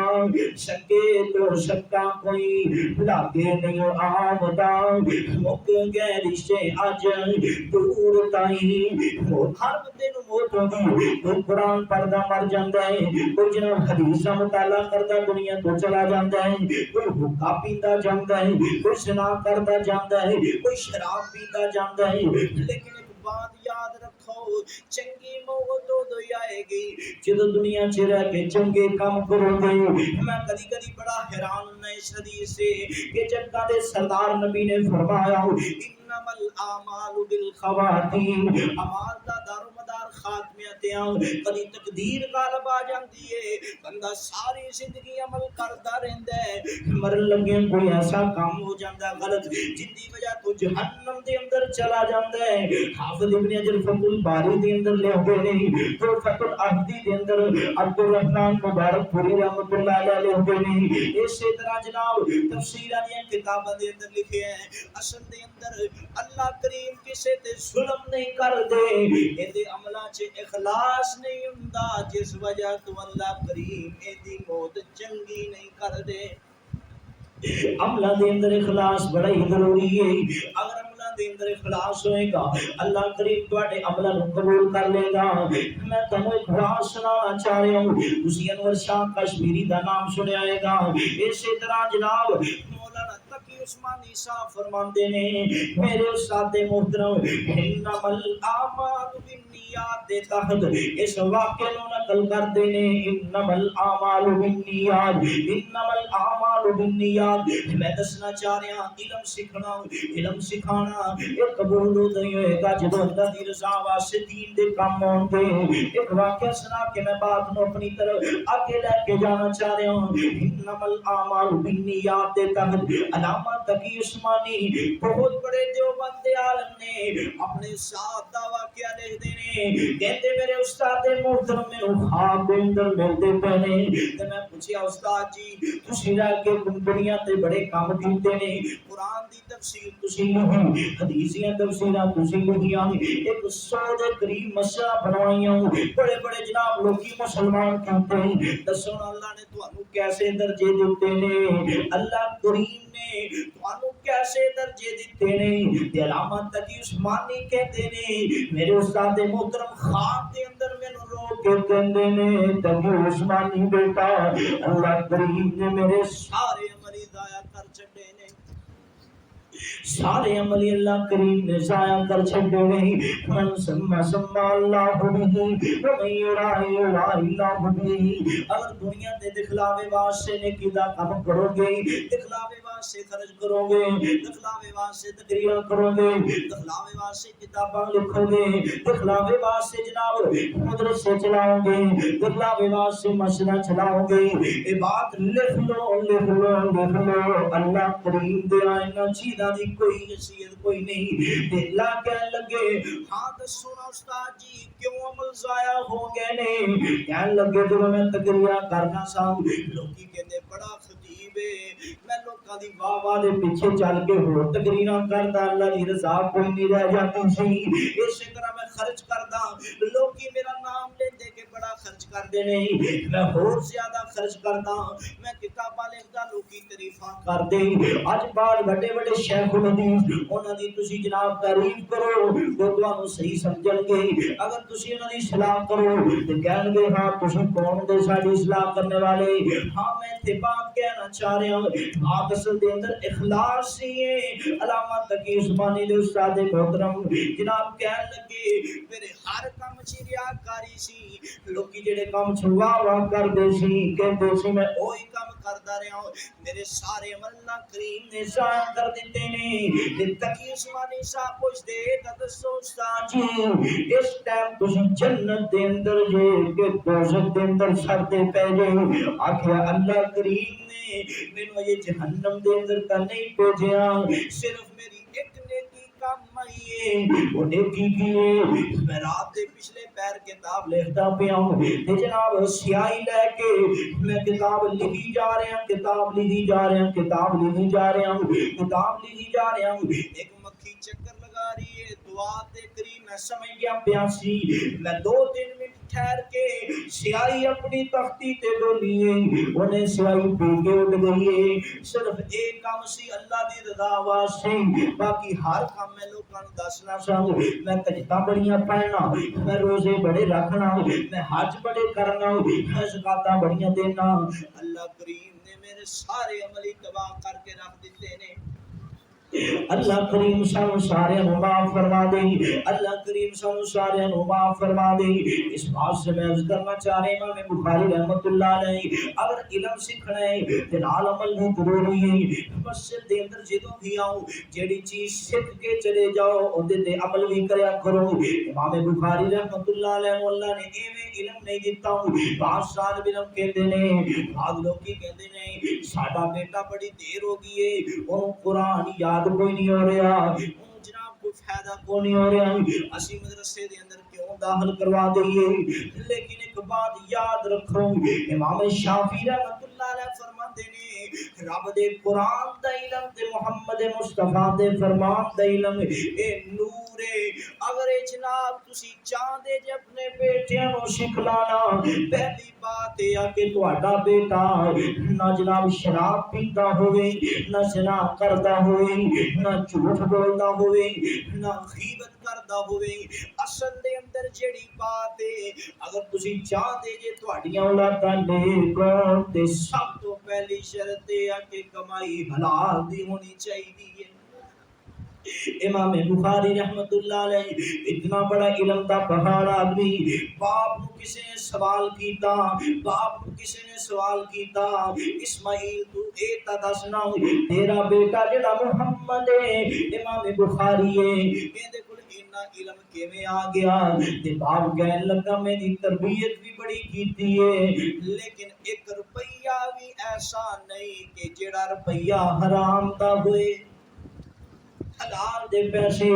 شکے تو شکا کوئی لاگے نہیں آمدا، مک گئے رشتے اج دور تائیں۔ ہر بندے نو موت ہوندی، کوئی قرآن پڑھدا مر جاندا ہے، کوئی جناب حدیث دا مطالعہ کردا دنیا تو چلا جاندا ہے، کوئی حقہ پیندا جاندا ہے، کوئی زنا کردا جاندا ہے، کوئی شراب پیندا جاندا ہے۔ لیکن ایک بات یاد رکھو، چنگی موت ادو ہی آئے گی جدو دنیا چ رہ کے چنگے کام کرو گے۔ میں کدی کدی بڑا حیران ہوں اس حدیث سے کہ جگہ دے سردار نبی نے فرمایا انما الاعمال بالخواتیم، اعمال دا دار و مدار خاتمے تے کدی تقدیر غالب آ جاندی ہے، بندہ ساری زندگی عمل کردا رہندا ہے، مرن لگے کوئی ایسا کام ہو جاندا غلط جن دی وجہ تو جہنم دے اندر چلا جاندا ہے۔ حافظ ابن حجر فتح الباری دے اندر لکھدے نے، تو فتح الاحدی دے اندر عبد الرحمن مبارک پوری رحمۃ اللہ علیہ لکھدے نے، اسی طرح جناب تفسیراں دی کتاباں دے اندر لکھے ہیں اصل دے اندر اللہ کریم کسے تے ظلم نہیں کر دے، ایدے عملاں چ اخلاص نہیں ہوندا جس وجہ تو اللہ کریم ایدی موت چنگی نہیں کر دے۔ عملہ دے اندر اخلاص بڑا ہی ضروری ہے، اگر عملہ دے اندر اخلاص ہوئے گا اللہ کریم تواڈے عملہ نو قبول کر لے گا۔ میں تانوں ایک بات سنانا چاہ رہا ہوں، تسی انور شاہ کشمیری دا نام سنیا ہوئے گا، اسی طرح جناب مولانا تقی عثمانی صاحب فرماندے نے، میرے استاد محترم انما الاعمال بالنیات دے تحت اس واقعے نو نقل کردے نے، انما الاعمال بالنیات، انما الاعمال بالنیات۔ میں دسنا چاہ رہا ہوں علم سیکھنا، علم سکھانا یہ قبول نہیں ہوئے گا جدو اللہ دی رضا واسطے دین دے کام ہون گے۔ ایک واقعہ سنا کے میں بات نو اپنی طرف آگے لے کے جانا چاہ رہا ہوں۔ انما الاعمال بالنیات دے تحت علامہ تقی عثمانی بہت بڑے دیوبند عالم نے اپنے ساتھ دا واقعہ لکھ دینے، کہتے میرے استاد محترم میں خواب دے اندر ملتے پہنے، تے میں پوچھیا استاد جی تسی رہ کے دنیا تے بڑے کام کیتے نے، قرآن دی تفسیر تسی لکھی، حدیثیاں تفسیراں تسی لکھیاں، ایک 100 دے قریب مسئلہ بنوائیاں، بڑے بڑے جناب لوکی مسلمان کہتے ہیں، دسو اللہ نے تانوں کیسے درجے دیتے نے، اللہ کریم نے تانوں کیسے درجے دیتے نے۔ تے علامہ تقی عثمانی کہتے نے میرے استاد محترم خواب دے اندر مینوں رو کے کہندے نے تقی عثمانی بیٹا اللہ کریم نے میرے سارے عمل ضائع کر چھڈے نے، سارے عمل اللہ کریم نے ضائع کر چھڈے نے۔ من سما سما اللہ به ومن یرائی اللہ به، اگر دنیا تے دکھلاوے واسطے نیکی دا کام کرو گے، دکھلاوے واسطے خرچ کرو گے، دکھلاوے واسطے تقریراں کرو گے، دکھلاوے واسطے کتاباں لکھو گے، دکھلاوے واسطے جناب مدرسے چلاؤ گے، دکھلاوے واسطے مسجداں چلاؤ گے، یہ بات لکھ لو لکھ لو لکھ لو، اللہ کریم دے آئینہ چیزاں دی کوئی حیثیت کوئی نہیں۔ تے اللہ کہنے لگے ہاں دسو نا استاد جی کیوں عمل ضائع ہو گئے نے؟ کہنے لگے جب میں تقریرا کرنا سا لوکی کہتے بڑا خطیب ہے، میں لوکاں دی واہ واہ دے پیچھے چل کے ہور تقریرا کردا، اللہ دی رضا کوئی نہیں رہ جاتی سی، اسی طرح میں خرچ کردا، لوکی میرا نام لیندے کہ بڑا خرچ کردے نہیں، میں ہور زیادہ خرچ کردا، میں کتاباں لکھدا لوکی تعریفاں کردے۔ اج بعد بڑے بڑے شیخ الحدیث انہاں دی تسی جناب تعریف کرو تو تانوں صحیح سمجھن گے، اگر تسی انہاں دی اصلاح کرو تے کہن گے ہاں تسی کون دے ساڈی اصلاح کرنے والے۔ ہاں میں تے بات کہنا چاہ رہا ہوں بات اصل دے اندر اخلاص ہی ہے۔ علامہ تقی عثمانی دے استاد محترم جناب کہن لگے میرے ریاکاری سی لوکی جڑے کام چھوا واہ کردے سی کہندے سی میں اوہی کام کردا رہا ہوں میرے سارے عمل اللہ کریم نے ضائع کر دیتے نے تے تقی عثمانی صاحب پوچھ دے دسو استاد جی اس ٹائم تسی جنت دے اندر جے کہ دوزخ دے اندر سردے پے جے آکھیا اللہ کریم نے مینوں یہ جہنم دے اندر تا نہیں بھیجیا صرف میری ایک نیکی کام آئی ہے وہ نیکی کی ہے میں رات دے پچھلے پیر کتاب لکھتا پیا ہوں تے جناب سیاہی لے کے میں کتاب لکھی جا رہا ہوں کتاب لکھی جا رہا ہوں کتاب لکھی جا رہا ہوں کتاب لکھی جا رہا ہوں ایک مکھی چکر لگا رہی ہے دعا دے قریب میں سمجھ گیا پیاسی میں 2-3 منٹ ٹھہر کے سیاہی اپنی تختی تے ڈولی ہے انہیں سیاہی پی کے اٹھ گئی ہے صرف ایک کام سی اللہ دی رضا واسطے باقی ہر کام میں لوگوں کو دسنا چاہوں میں کجتا بڑیاں پڑھنا میں روزے بڑے رکھنا میں حج بڑے کرنا میں زکاتاں بڑیاں دینا اللہ کریم نے میرے سارے عملی تباہ کر کے رکھ دیتے نے اللہ کریم سانو سارے نو معاف فرما دے اللہ کریم سانو سارے نو معاف فرما دے اس بات سے میں عرض کرنا چاہ رہا ہوں امام بخاری رحمۃ اللہ علیہ اگر علم سیکھنا ہے تے نال عمل بھی ضروری ہے مسجد دے اندر جدوں بھی آؤ جیڑی چیز سیکھ کے چلے جاؤ اودے تے عمل بھی کریا کرو امام بخاری رحمۃ اللہ علیہ اللہ نے ایویں علم نہیں دیتا 5 سال علم کہتے نے بعض لوگ کی کہتے نے ساڈا بیٹا بڑی دیر ہو گئی ہے اونوں قرآن یاد کوئی نہیں ہو رہا جناب کوئی فائدہ کوئی نہیں ہو رہا اسی مدرسے دے اندر کیوں داخل کروا دئیے لیکن ایک بات یاد رکھو امام شافعی رحمۃ اللہ علیہ فرماتے نے رب دے قرآن دا علم تے محمد مصطفیٰ دے فرمان دا علم اے نور ہے اگر اے جناب تسی چاہندے جے اپنے بیٹیاں نو سکھلانا پہلی بات اے کہ تہاڈا بیٹا نہ جناب شراب پیندا ہوئے نہ زنا کردا ہوئے نہ جھوٹ بولدا ہوئے نہ غیبت کردا ہوئے اصل دے اندر جیڑی بات ہے اگر تسی چاہندے جے تہاڈیاں اولاداں نیک ہون تے سب تو پہلی شرط ہے کہ کمائی حلال دی ہونی چاہیے امام بخاری رحمت اللہ علیہ اتنا بڑا علم دا پہاڑ آدمی باپ نو کسی نے سوال کیتا باپ نو کسی نے سوال کیتا اسماعیل تو اے تا دسنا تیرا بیٹا جڑا محمد ہے امام بخاری ہے کہندے کول اتنا علم کیویں آ گیا تے باپ کہن لگا میری تربیت بھی بڑی کیتی ہے لیکن 1 روپیہ بھی ایسا نہیں کہ جڑا روپیہ حرام دا ہوئے حلال دے پیسے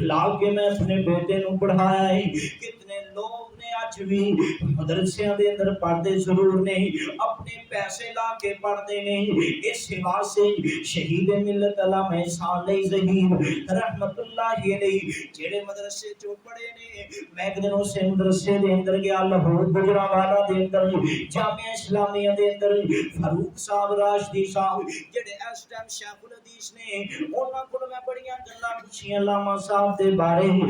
لا کے میں اپنے بیٹے نو پڑھایا ہے کتنے لوگ نے اج بھی مدرسیاں دے اندر پڑھدے ضرور نہیں اپنے پیسے لا کے پڑھدے نہیں اس واسطے شہید ملت علامہ احسان علی ظہیر رحمت اللہ علیہ جڑے مدرسے چوں پڑھے نے میں ایک دن اس مدرسے دے اندر گیا لاہور گجرانوالہ دے اندر جامعہ اسلامیہ دے اندر فاروق صاحب راشدی صاحب جڑے اس ٹائم شیخ الحدیث نے انہاں کول میں بڑیاں گلاں پوچھیاں علامہ صاحب دے بارے میں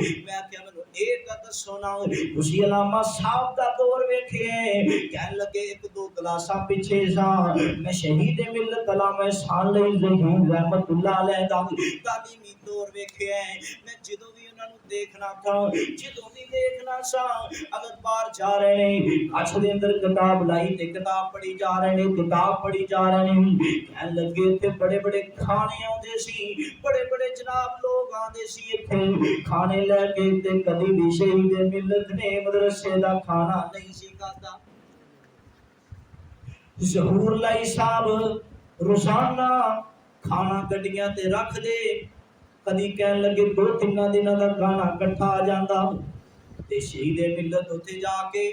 کہ مینوں ایک دسو نا تسی علامہ صاحب دا دور ویکھے کہن لگے 1-2 کلاساں پیچھے سا میں شہید ملت علامہ احسان علی ظہیر رحمت اللہ علیہ دا تعلیمی دور ویکھے میں جدوں بھی انہاں نوں دیکھنا تھا جدوں بھی دیکھنا سا اگر باہر جا رہے ہیں اچھ دے اندر کتاب لائی تے کتاب پڑھی جا رہے ہیں کتاب پڑھی جا رہے ہیں کہن لگے تے بڑے بڑے کھانے آندے سی بڑے بڑے جناب لوگ آندے سی ایتھے کھانے لے کے تے کدی بھی شہید ملت نے مدرسے دا کھانا نہیں سی کھادا ظہور لائی صاحب روزانہ کھانا گڈیاں تے رکھ دے کدی کہن لگے 2-3 دنوں دا کھانا اکٹھا آ جاندا تے شہید ملت اوتھے جا کے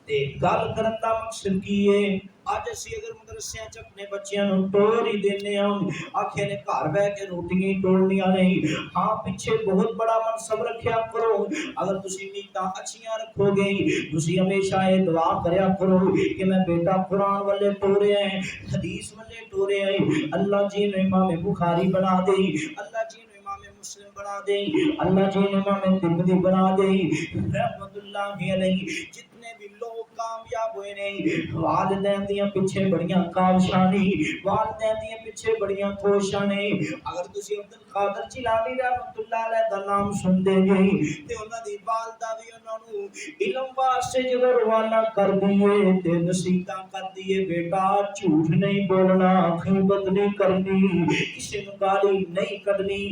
تے گل کرن دا مقصد کی ہے اج اسی اگر مدرسیاں چ اپنے بچیاں نوں ٹور ہی دینے ہاں آکھے نے گھر بیٹھ کے روٹیاں ٹولنیاں نہیں ہاں پیچھے بہت بڑا منصب رکھیا کرو اگر تسی نیتاں اچھیاں رکھو گے تسی ہمیشہ یہ دعا کریا کرو کہ میں بیٹا قرآن والے ٹورے ہیں حدیث والے ٹورے ہیں اللہ جی نے امام بخاری بنا دے اللہ جی نے امام مسلم بنا دے اللہ جی نے امام ترمذی بنا دے رحمت اللہ علیہ جتنے بھی لوگ کامیاب ہوئے نے والدین دیاں پیچھے بڑیاں کاوشاں نے والدین دیاں پیچھے بڑیاں کوششاں نے اگر تسی عبد القادر جیلانی رحمۃ اللہ علیہ دا نام سنتے جے تے انہاں دی والدہ بھی انہاں نوں علم واسطے جدوں روانہ کر دیے تے نصیحتاں کر دیے بیٹا جھوٹ نہیں بولنا غیبت نہیں کرنی کسی نوں گالی نہیں کڈنی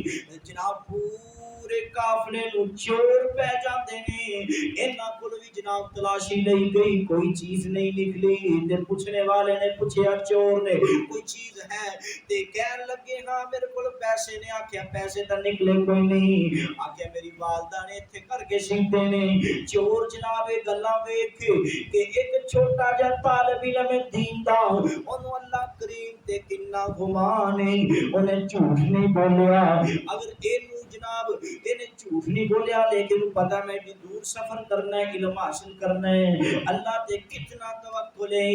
جناب پورے قافلے نو چور پہ جاندے نے انہاں کول بھی جناب تلاشی لئی گئی کوئی چیز نہیں نکلی تے پوچھنے والے نے پوچھیا چور نے کوئی چیز ہے تے کہن لگے ہاں میرے کول پیسے نے آکھیا پیسے تے نکلے کوئی نہیں آکھیا میری والدہ نے ایتھے کر کے سیتے نے چور جناب اے گلاں ویکھ کہ ایک چھوٹا جا طالب علم دین دا اونوں اللہ کریم تے کنا گمان ہے انہیں جھوٹ نہیں بولیا اگر اینو جناب انہیں جھوٹ نہیں بولیا لیکن پتہ میں کہ دور سفر کرنا ہے علم حاصل کرنا ہے اللہ تے کتنا توکل ہے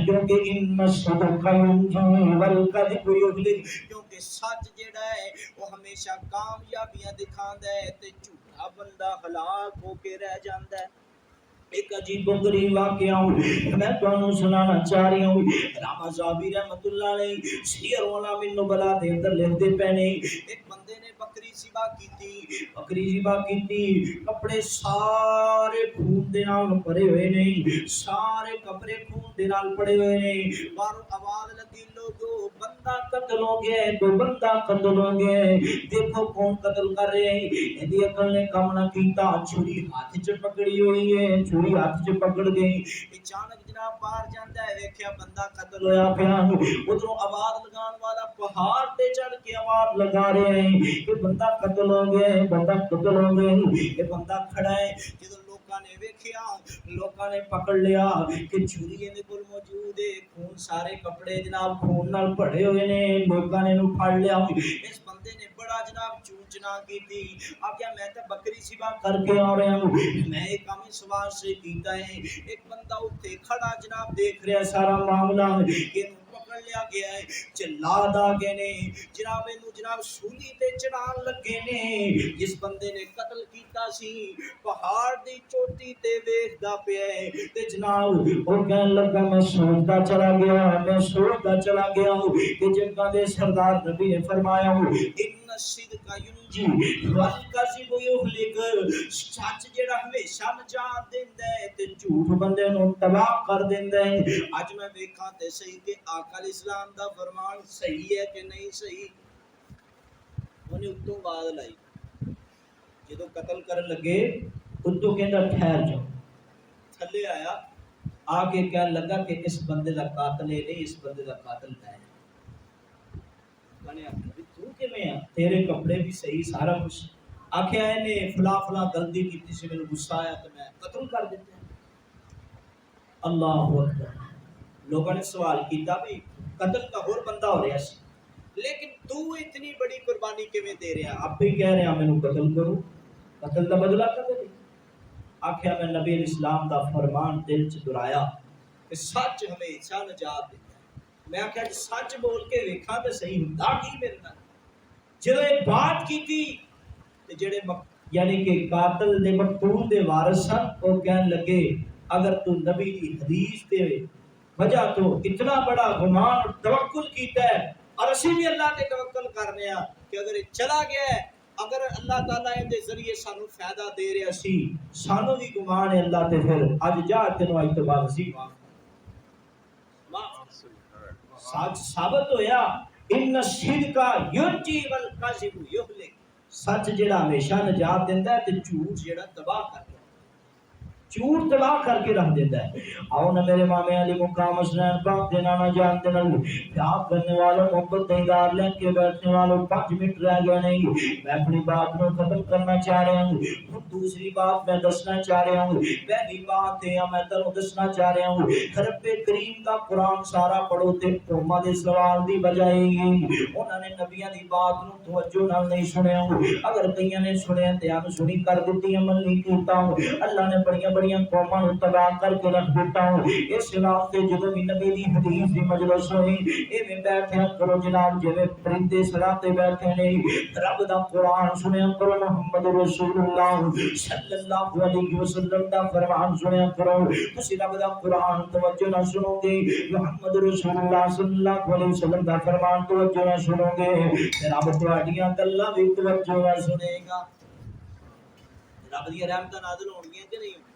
کیونکہ ان الصدق ينجي والكذب يهلك کیونکہ سچ جیڑا ہے وہ ہمیشہ کامیابیاں دکھاندا ہے تے جھوٹا بندہ ہلاک ہو کے رہ جاندا ہے ایک عجیب و غریب واقعہ میں تانوں سنانا چاہ رہی ہوں راما صاحب رحمۃ اللہ علیہ سیر علماء النبلاء دے اندر لکھدے پے نے ایک بندے نے بکری ذبح کیتی کپڑے سارے خون دے نال بھرے ہوئے نے سارے کپڑے خون دے نال پڑے ہوئے نے باہر آواز لگی لوگو بندہ قتل ہو گیا ہے کوئی بندہ قتل ہو گیا ہے دیکھو کون قتل کر رہے ہیں ایدی عقل نے کام نہ کیتا چھری ہاتھ وچ پکڑی ہوئی ہے چھری ہاتھ وچ پکڑ گئی اچانک جناب باہر جاندا ہے ویکھیا بندہ قتل ہویا پیا ادھروں آواز لگان والا پہاڑ تے چڑھ کے آواز لگا رہے ہیں کہ بندہ قتل ہو گیا ہے بندہ قتل ہو گیا ہے یہ بندہ کھڑا ہے جدوں لوکاں نے ویکھیا لوکاں نے پکڑ لیا کہ چھری دے کول موجود ہے خون سارے کپڑے جناب خون نال بھرے ہوئے نے لوکاں نے انہوں پھڑ لیا اس بندے نے بڑا جناب چونچنا کیتی آکھیا میں تے بکری ذبح کر کے آ رہا ہوں میں ایک کام اس واسطے کیتا ہے ایک بندہ اوتھے کھڑا جناب دیکھ رہا سارا معاملہ کہ پکڑ لیا گیا ہے جلاد آ گئے نے جناب اینو جناب سولی تے چڑھان لگے نے جس بندے نے قتل کیتا سی پہاڑ دی چوٹی تے ویکھدا پیا ہے تے جناب او کہن لگا میں سوچدا چلا گیا کہ جنگاں دے سردار نبی نے فرمایا ان الصدق ينجي والكذب يهلك سچ جڑا ہمیشہ نجات دیندا ہے تے جھوٹ بندے نوں تباہ کر دیندا ہے اج میں ویکھاں تے صحیح کہ آقا علیہ السلام دا فرمان صحیح ہے کہ نہیں صحیح انہیں اتوں بعد لائی جدوں قتل کرن لگے اتوں کہندا ٹھہر جاؤ تھلے آیا آ کے کہنے لگا کہ اس بندے دا قاتل ہے نہیں اس بندے دا قاتل میں نے آخیا تو کیویں تیرے کپڑے بھی صحیح سارا کچھ آخیا نے فلاں غلطی کیتی سی مینوں غصہ آیا تے میں قتل کر دیتا اللہ اکبر لوگوں نے سوال کیتا بھی قتل کا اور بندہ ہو رہا سی لیکن تو اتنی بڑی قربانی کیویں دے رہا اب بھی کہہ رہا مینوں قتل کرو قتل دا بدلہ کدے آخیا میں نبی علیہ السلام دا فرمان دل چ دہرایا کہ سچ ہمیشہ نجات دیتا ہے میں آخیا سچ بول کے ویکھاں تے صحیح ہوندا کی میرے نال جدوں ایک بات کیتی تے جڑے یعنی کہ قاتل دے مقتول دے وارث سن او کہن لگے اگر تو نبی دی حدیث تے وجہ تو اتنا بڑا گمان اور توکل کیتا ہے اور اسی بھی اللہ تے توکل کرنے ہاں کہ اگر یہ چلا گیا ہے اگر اللہ تعالیٰ دے ذریعے سانو فائدہ دے رہا سی سانو بھی گمان ہے اللہ تے پھر اج جا تینوں اج تو بعد سی سچ ثابت ہویا ان الصدق ينجي والكذب يهلك سچ جڑا ہمیشہ نجات دیندا ہے تے جھوٹ جڑا تباہ کر چور تباہ کر کے رکھ دیتا ہے آؤ نہ میرے مامے علی مقام حسنین پاک دینا نہ جان دینا پیار کرنے والوں محبت دیدار لیں کے بیٹھنے والوں 5 منٹ رہ گئے نہیں میں اپنی بات کو ختم کرنا چاہ رہا ہوں دوسری بات میں دسنا چاہ رہا ہوں پہلی بات ہے میں تنوں دسنا چاہ رہا ہوں رب کریم کا قرآن سارا پڑھو تے قوماں دے سوال دی بجائے انہوں نے نبیاں دی بات نو توجہ نال نہیں سنیا اگر کئیاں نے سنیا تے ان سنی کر دتی عمل نہیں کیتا اللہ نے بڑیاں بڑی قوماں نوں تباہ کر کے رکھ دیتا اس واسطے جدوں بھی نبی دی حدیث دی مجلس ہوئی ایویں بیٹھیا کرو جناب جویں پرندے سرا تے بیٹھے نے رب دا قرآن سنیا کرو محمد رسول اللہ صلی اللہ علیہ وسلم دا فرمان سنیا کرو تسی رب دا قرآن توجہ نہ سنو گے محمد رسول اللہ صلی اللہ علیہ وسلم دا فرمان توجہ نہ سنو گے رب تہاڈیاں گلاں وی توجہ نہ سنے گا رب دی رحمتاں نازل ہون گیاں کہ نہیں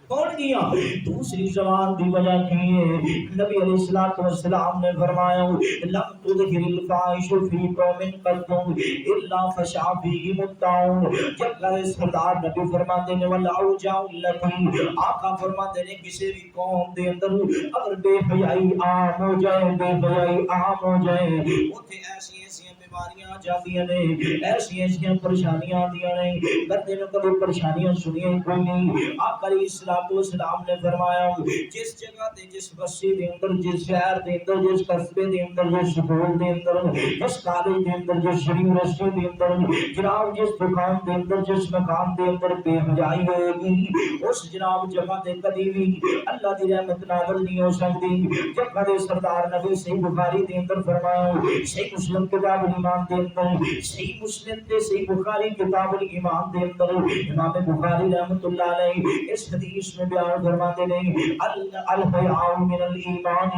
کون گیا دوسری زبان دی وجہ کی ہے نبی علیہ الصلوۃ والسلام نے فرمایا لم تظہر الفاحش فی قوم قدم الا فشا فیہ متعون جب سردار نبی فرماتے ہیں والاوجاع التي آقا فرماتے ہیں کسی بھی قوم دے اندر اگر بے حیائی عام ہو جائے بے حیائی عام ہو جائے اوتھے ایسی بیماریاں جاندیاں نے ایسی ایسی پریشانیاں آندیاں نے بندے نوں کبھی پریشانیاں سنیاں کوئی نہیں آقا علیہ الصلوۃ والسلام نے فرمایا جس جگہ تے جس بستی دے اندر جس شہر دے اندر جس قصبے دے اندر جس سکول دے اندر جس کالج دے اندر جس یونیورسٹی دے اندر جناب جس دکان دے اندر جس مقام دے اندر بے حیائی ہوئے گی اس جناب جگہ تے کبھی بھی اللہ دی رحمت نازل نہیں ہو سکتی جب دے سردار نبی صحیح بخاری دے اندر فرمایا صحیح مسلم کتاب ایمان دے اندر صحیح مسلم تے صحیح بخاری کتاب ایمان دے اندر امام بخاری رحمۃ اللہ علیہ اس حدیث میں بیان فرماتے ہیں الحیاء من الایمان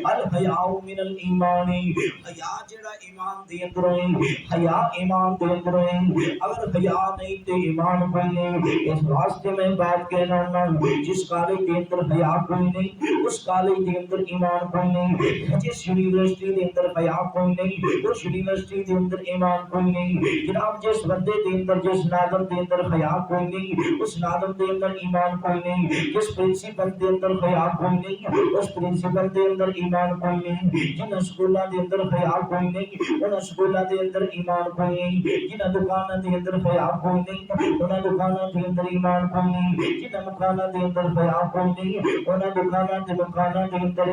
الحیاء من الایمان حیا جڑا ایمان دے اندر ہے حیا ایمان دے اندر ہے اگر حیا نہیں تے ایمان کوئی نہیں اس واسطے میں بات کہنا ہوں جس کالج دے اندر حیا کوئی نہیں اس کالج دے اندر ایمان کوئی نہیں جس یونیورسٹی دے اندر حیا کوئی نہیں اس یونیورسٹی دے اندر ایمان کوئی نہیں جناب جس بندے دے اندر جس ناظر دے اندر حیا کوئی نہیں اس ناظر دے اندر ایمان کوئی نہیں جس پرنسپل دے اندر حیا کوئی نہیں اس پرنسپل دے اندر ایمان کوئی نہیں جن سکولاں دے اندر حیا کوئی نہیں ان سکولاں دے اندر ایمان کوئی نہیں جن دکاناں دے اندر حیا کوئی نہیں ان دکاناں دے اندر ایمان کوئی نہیں جن مکاناں دے اندر حیا کوئی نہیں ان دکاناں دے اندر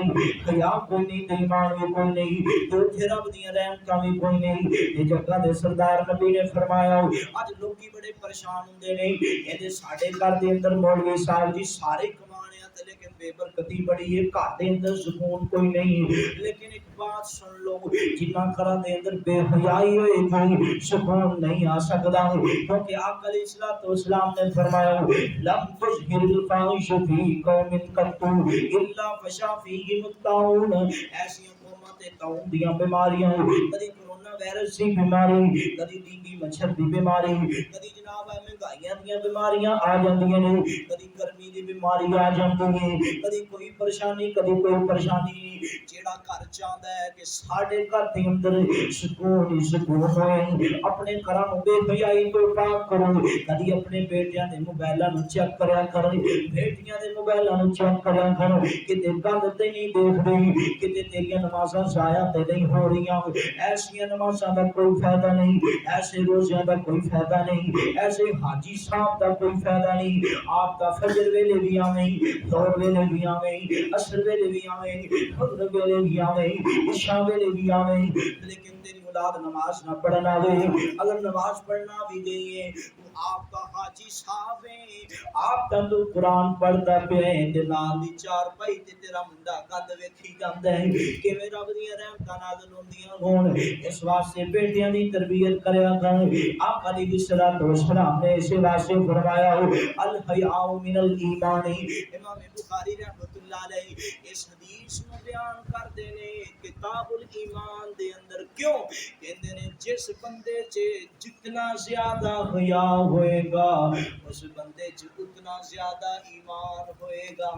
حیا کوئی نہیں تے ایمان بھی کوئی نہیں تے اوتھے رب دی رحمتاں بھی کوئی نہیں یہ جگہ دے سردار نبی نے فرمایا اج لوکی بڑے پریشان ہوندے نے اے ساڈے گھر دے اندر مولوی صاحب جی سارے کمانے آتے لیکن بے برکتی بڑی ہے گھر دے اندر سکون کوئی نہیں لیکن ایک بات سن لو جنہ گھراں دے اندر بے حیائی ہوئے گی سکون نہیں آ سکتا کیونکہ آقا علیہ الصلوۃ والسلام نے فرمایا لم تظہر الفاحش فی قوم قط الا فشا فیہ متعون ایسی قوماں تے تعون دیاں بیماریاں کدی کرونا وائرس دی بیماری کدی ڈینگی مچھر دی بیماری کدی جناب مہنگائیاں دی بیماریاں آ جاندیاں نے کدی گرمی دی بیماری آ جاندی ہے کدی کوئی پریشانی کدی کوئی پریشانی جیڑا گھر چاہندا ہے کہ ساڈے گھر دے اندر سکون ہی سکون ہوئے اپنے گھراں نوں بے حیائی تو پاک کرو کدی اپنے بیٹیاں دے موبائلاں نوں چیک کریا کرو بیٹیاں دے موبائلاں نوں چیک کریا کرو کتے گل تے نہیں دیکھ رہی کتے تیریاں نمازاں ضائع تے نہیں ہو رہیاں ایسیاں نمازاں دا کوئی فائدہ نہیں ایسے روزیاں دا کوئی فائدہ نہیں ایسے حاجی صاحب دا کوئی فائدہ نہیں آپ دا فجر ویلے بھی آویں ظہر ویلے بھی آویں عصر ویلے بھی آویں مغرب ویلے بھی آویں عشاء ویلے بھی آویں لیکن تیری اولاد نماز نہ پڑھنا آوے اگر نماز پڑھنا بھی گئی ہے تو آپ کا حاجی صاحب ہے آپ کا تو قرآن پڑھتا پیا ہے تے نال دی چار پائی تے تیرا منڈا گند ویکھی جاندا ہے کہ میرا رب دی رحمتاں نازل ہوندیاں ہون اس واسطے بیٹیاں دی تربیت کریا کر آپ علیہ الصلوۃ والسلام نے اس واسطے فرمایا الحیاء من الایمان امام بخاری رحمۃ اللہ علیہ اس حدیث نو بیان کردے نے کتاب الایمان دے اندر کیوں کہندے نے جس بندے چ جتنا زیادہ حیا ہوئے گا اس بندے چ اتنا زیادہ ایمان ہوئے گا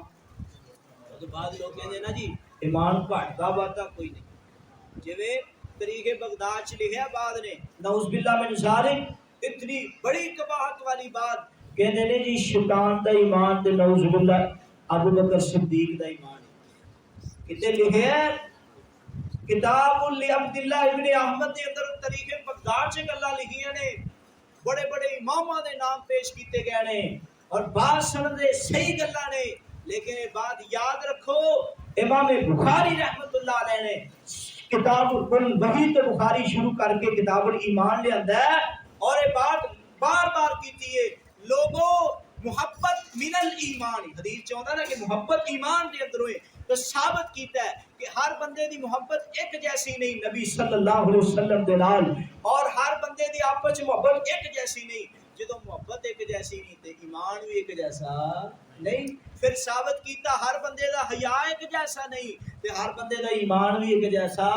تو بعد لوگ کہندے نا جی ایمان گھٹدا ودا کوئی نہیں جویں تاریخ بغداد چ لکھیا بعد نے نعوذ باللہ من ذالک اتنی بڑی قباحت والی بات کہندے نے جی شیطان دا ایمان تے نعوذ باللہ ابو بکر صدیق دا ایمان کتے لکھے ہیں کتاب عبداللہ ابن احمد دے اندر تاریخ بغداد سے گلاں لکھیاں نے بڑے بڑے اماماں دے نام پیش کیتے گئے نے اور بعض سند دے صحیح گلاں نے لیکن یہ بات یاد رکھو امام بخاری رحمۃ اللہ علیہ نے کتاب الوحی تے بخاری شروع کر کے کتاب الایمان لے آندا ہے اور یہ بات بار بار کیتی ہے لوگوں محبت من من الایمان حدیث چاہتا نا کہ محبت ایمان دے اندر ہوئے تو ثابت کیتا ہے کہ ہر بندے دی محبت ایک جیسی نہیں نبی صلی اللہ علیہ وسلم دے نال اور ہر بندے دی آپس محبت ایک جیسی نہیں جدو محبت ایک جیسی نہیں تے ایمان بھی ایک جیسا نہیں پھر ثابت کیتا ہر بندے دا حیا ایک جیسا نہیں تے ہر بندے دا ایمان بھی ایک جیسا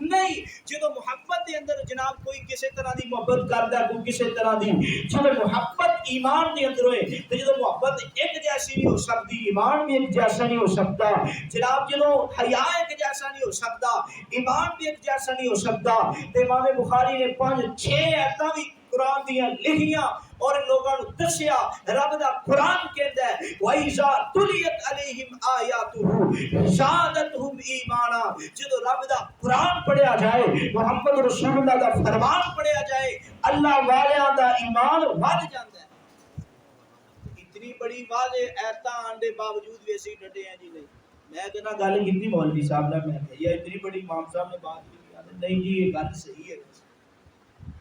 نہیں جدو محبت دے اندر جناب کوئی کسی طرح دی محبت کردا کوئی کسی طرح دی جدو محبت ایمان دے اندر ہوئے تے جدو محبت ایک جیسی نہیں ہو سکتی ایمان بھی ایک جیسا نہیں ہو سکتا جناب جدو حیا ایک جیسا نہیں ہو سکتا ایمان بھی ایک جیسا نہیں ہو سکتا تے امام بخاری نے 5-6 ایتاں بھی قرآن دیا لکھیاں اور ان لوگوں نے دسیا رب دا قرآن کہندا ہے وَإِذَا تُلِيَتْ عَلَيْهِمْ آيَاتُهُ زَادَتْهُمْ ایمانا جدو رب دا قرآن پڑھیا جائے محمد رسول اللہ دا فرمان پڑھیا جائے اللہ والیاں دا ایمان ود جاندا ہے اتنی بڑی واضح ایتاں آن دے باوجود بھی اسی ڈٹے ہیں جی نہیں میں کہنا گل کیتی مولوی صاحب نے میں کہ یہ اتنی بڑی امام صاحب نے بات کی نہیں جی یہ گل صحیح ہے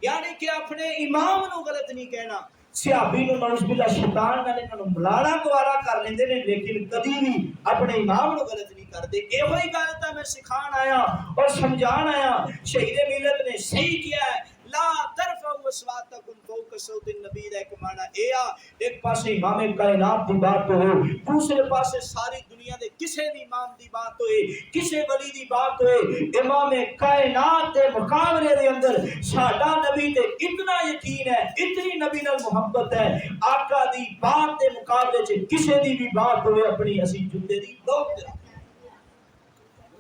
یعنی کہ اپنے امام نو غلط نہیں کہنا صحابی نو نعوذ باللہ شیطان نے انہاں نو ملاڑا گوارا کر لیندے نے لیکن کبھی بھی اپنے امام نو غلط نہیں کردے ایہو ہی گل تے میں سکھان آیا اور سمجھان آیا شہید ملت نے صحیح کیا ہے لا ترفعوا اصواتکم فوق صوت النبی دا ایک معنی اے ایک پاسے امام کائنات دی بات ہو دوسرے پاسے ساری دنیا دے کسے بھی امام دی بات ہوئے کسے ولی دی بات ہوئے امام کائنات دے مقابلے دے اندر ساڈا نبی تے اتنا یقین ہے اتنی نبی نال محبت ہے آقا دی بات دے مقابلے چ کسے دی بھی بات ہوئے اپنی اسی جندے دی لوگ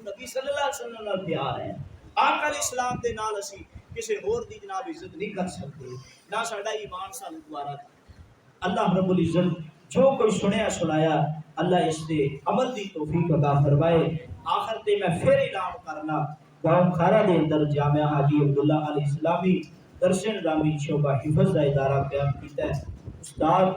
نبی صلی اللہ علیہ وسلم نال پیار ہے آقا علیہ السلام دے نال اسی کسی اور دی جناب عزت نہیں کر سکتے نہ ساڈا ایمان سانو دوبارہ اللہ رب العزت جو کوئی سنیا سنایا اللہ اس دے عمل دی توفیق عطا فرمائے آخر تے میں پھر اعلان کرنا گاؤں کھارا دے اندر جامعہ حاجی عبداللہ علیہ السلامی درس نظامی شعبہ حفظ دا ادارہ قیام کیتا ہے استاد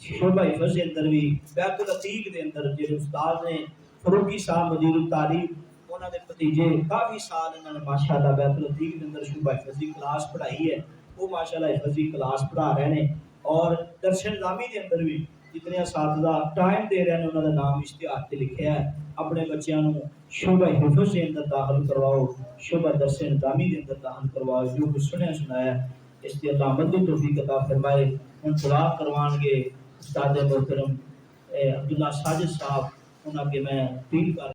شعبہ حفظ کے اندر بھی بیت العتیق دے اندر جڑے استاد نے فروغی صاحب مدیر التعلیم انہاں دے بھتیجے کافی سال انہاں نے ماشاءاللہ بیت العتیق دے اندر شعبہ حفظ کی کلاس پڑھائی ہے وہ ماشاءاللہ حفظ کی کلاس پڑھا رہے ہیں اور درس نظامی دے اندر بھی جتنے اساتذہ ٹائم دے رہے ہیں انہوں نے نام اشتہار تے لکھیا ہے اپنے بچیاں نو شعبہ حفظ کے اندر داخل کرواؤ شعبہ درس نظامی دے اندر داخل کرواؤ جو کچھ سنیا سنایا اس کی اللہ مدد توفیق عطا فرمائے ان دعا کروان گے استاد محترم عبداللہ ساجد صاحب انہاں کے میں اپیل کر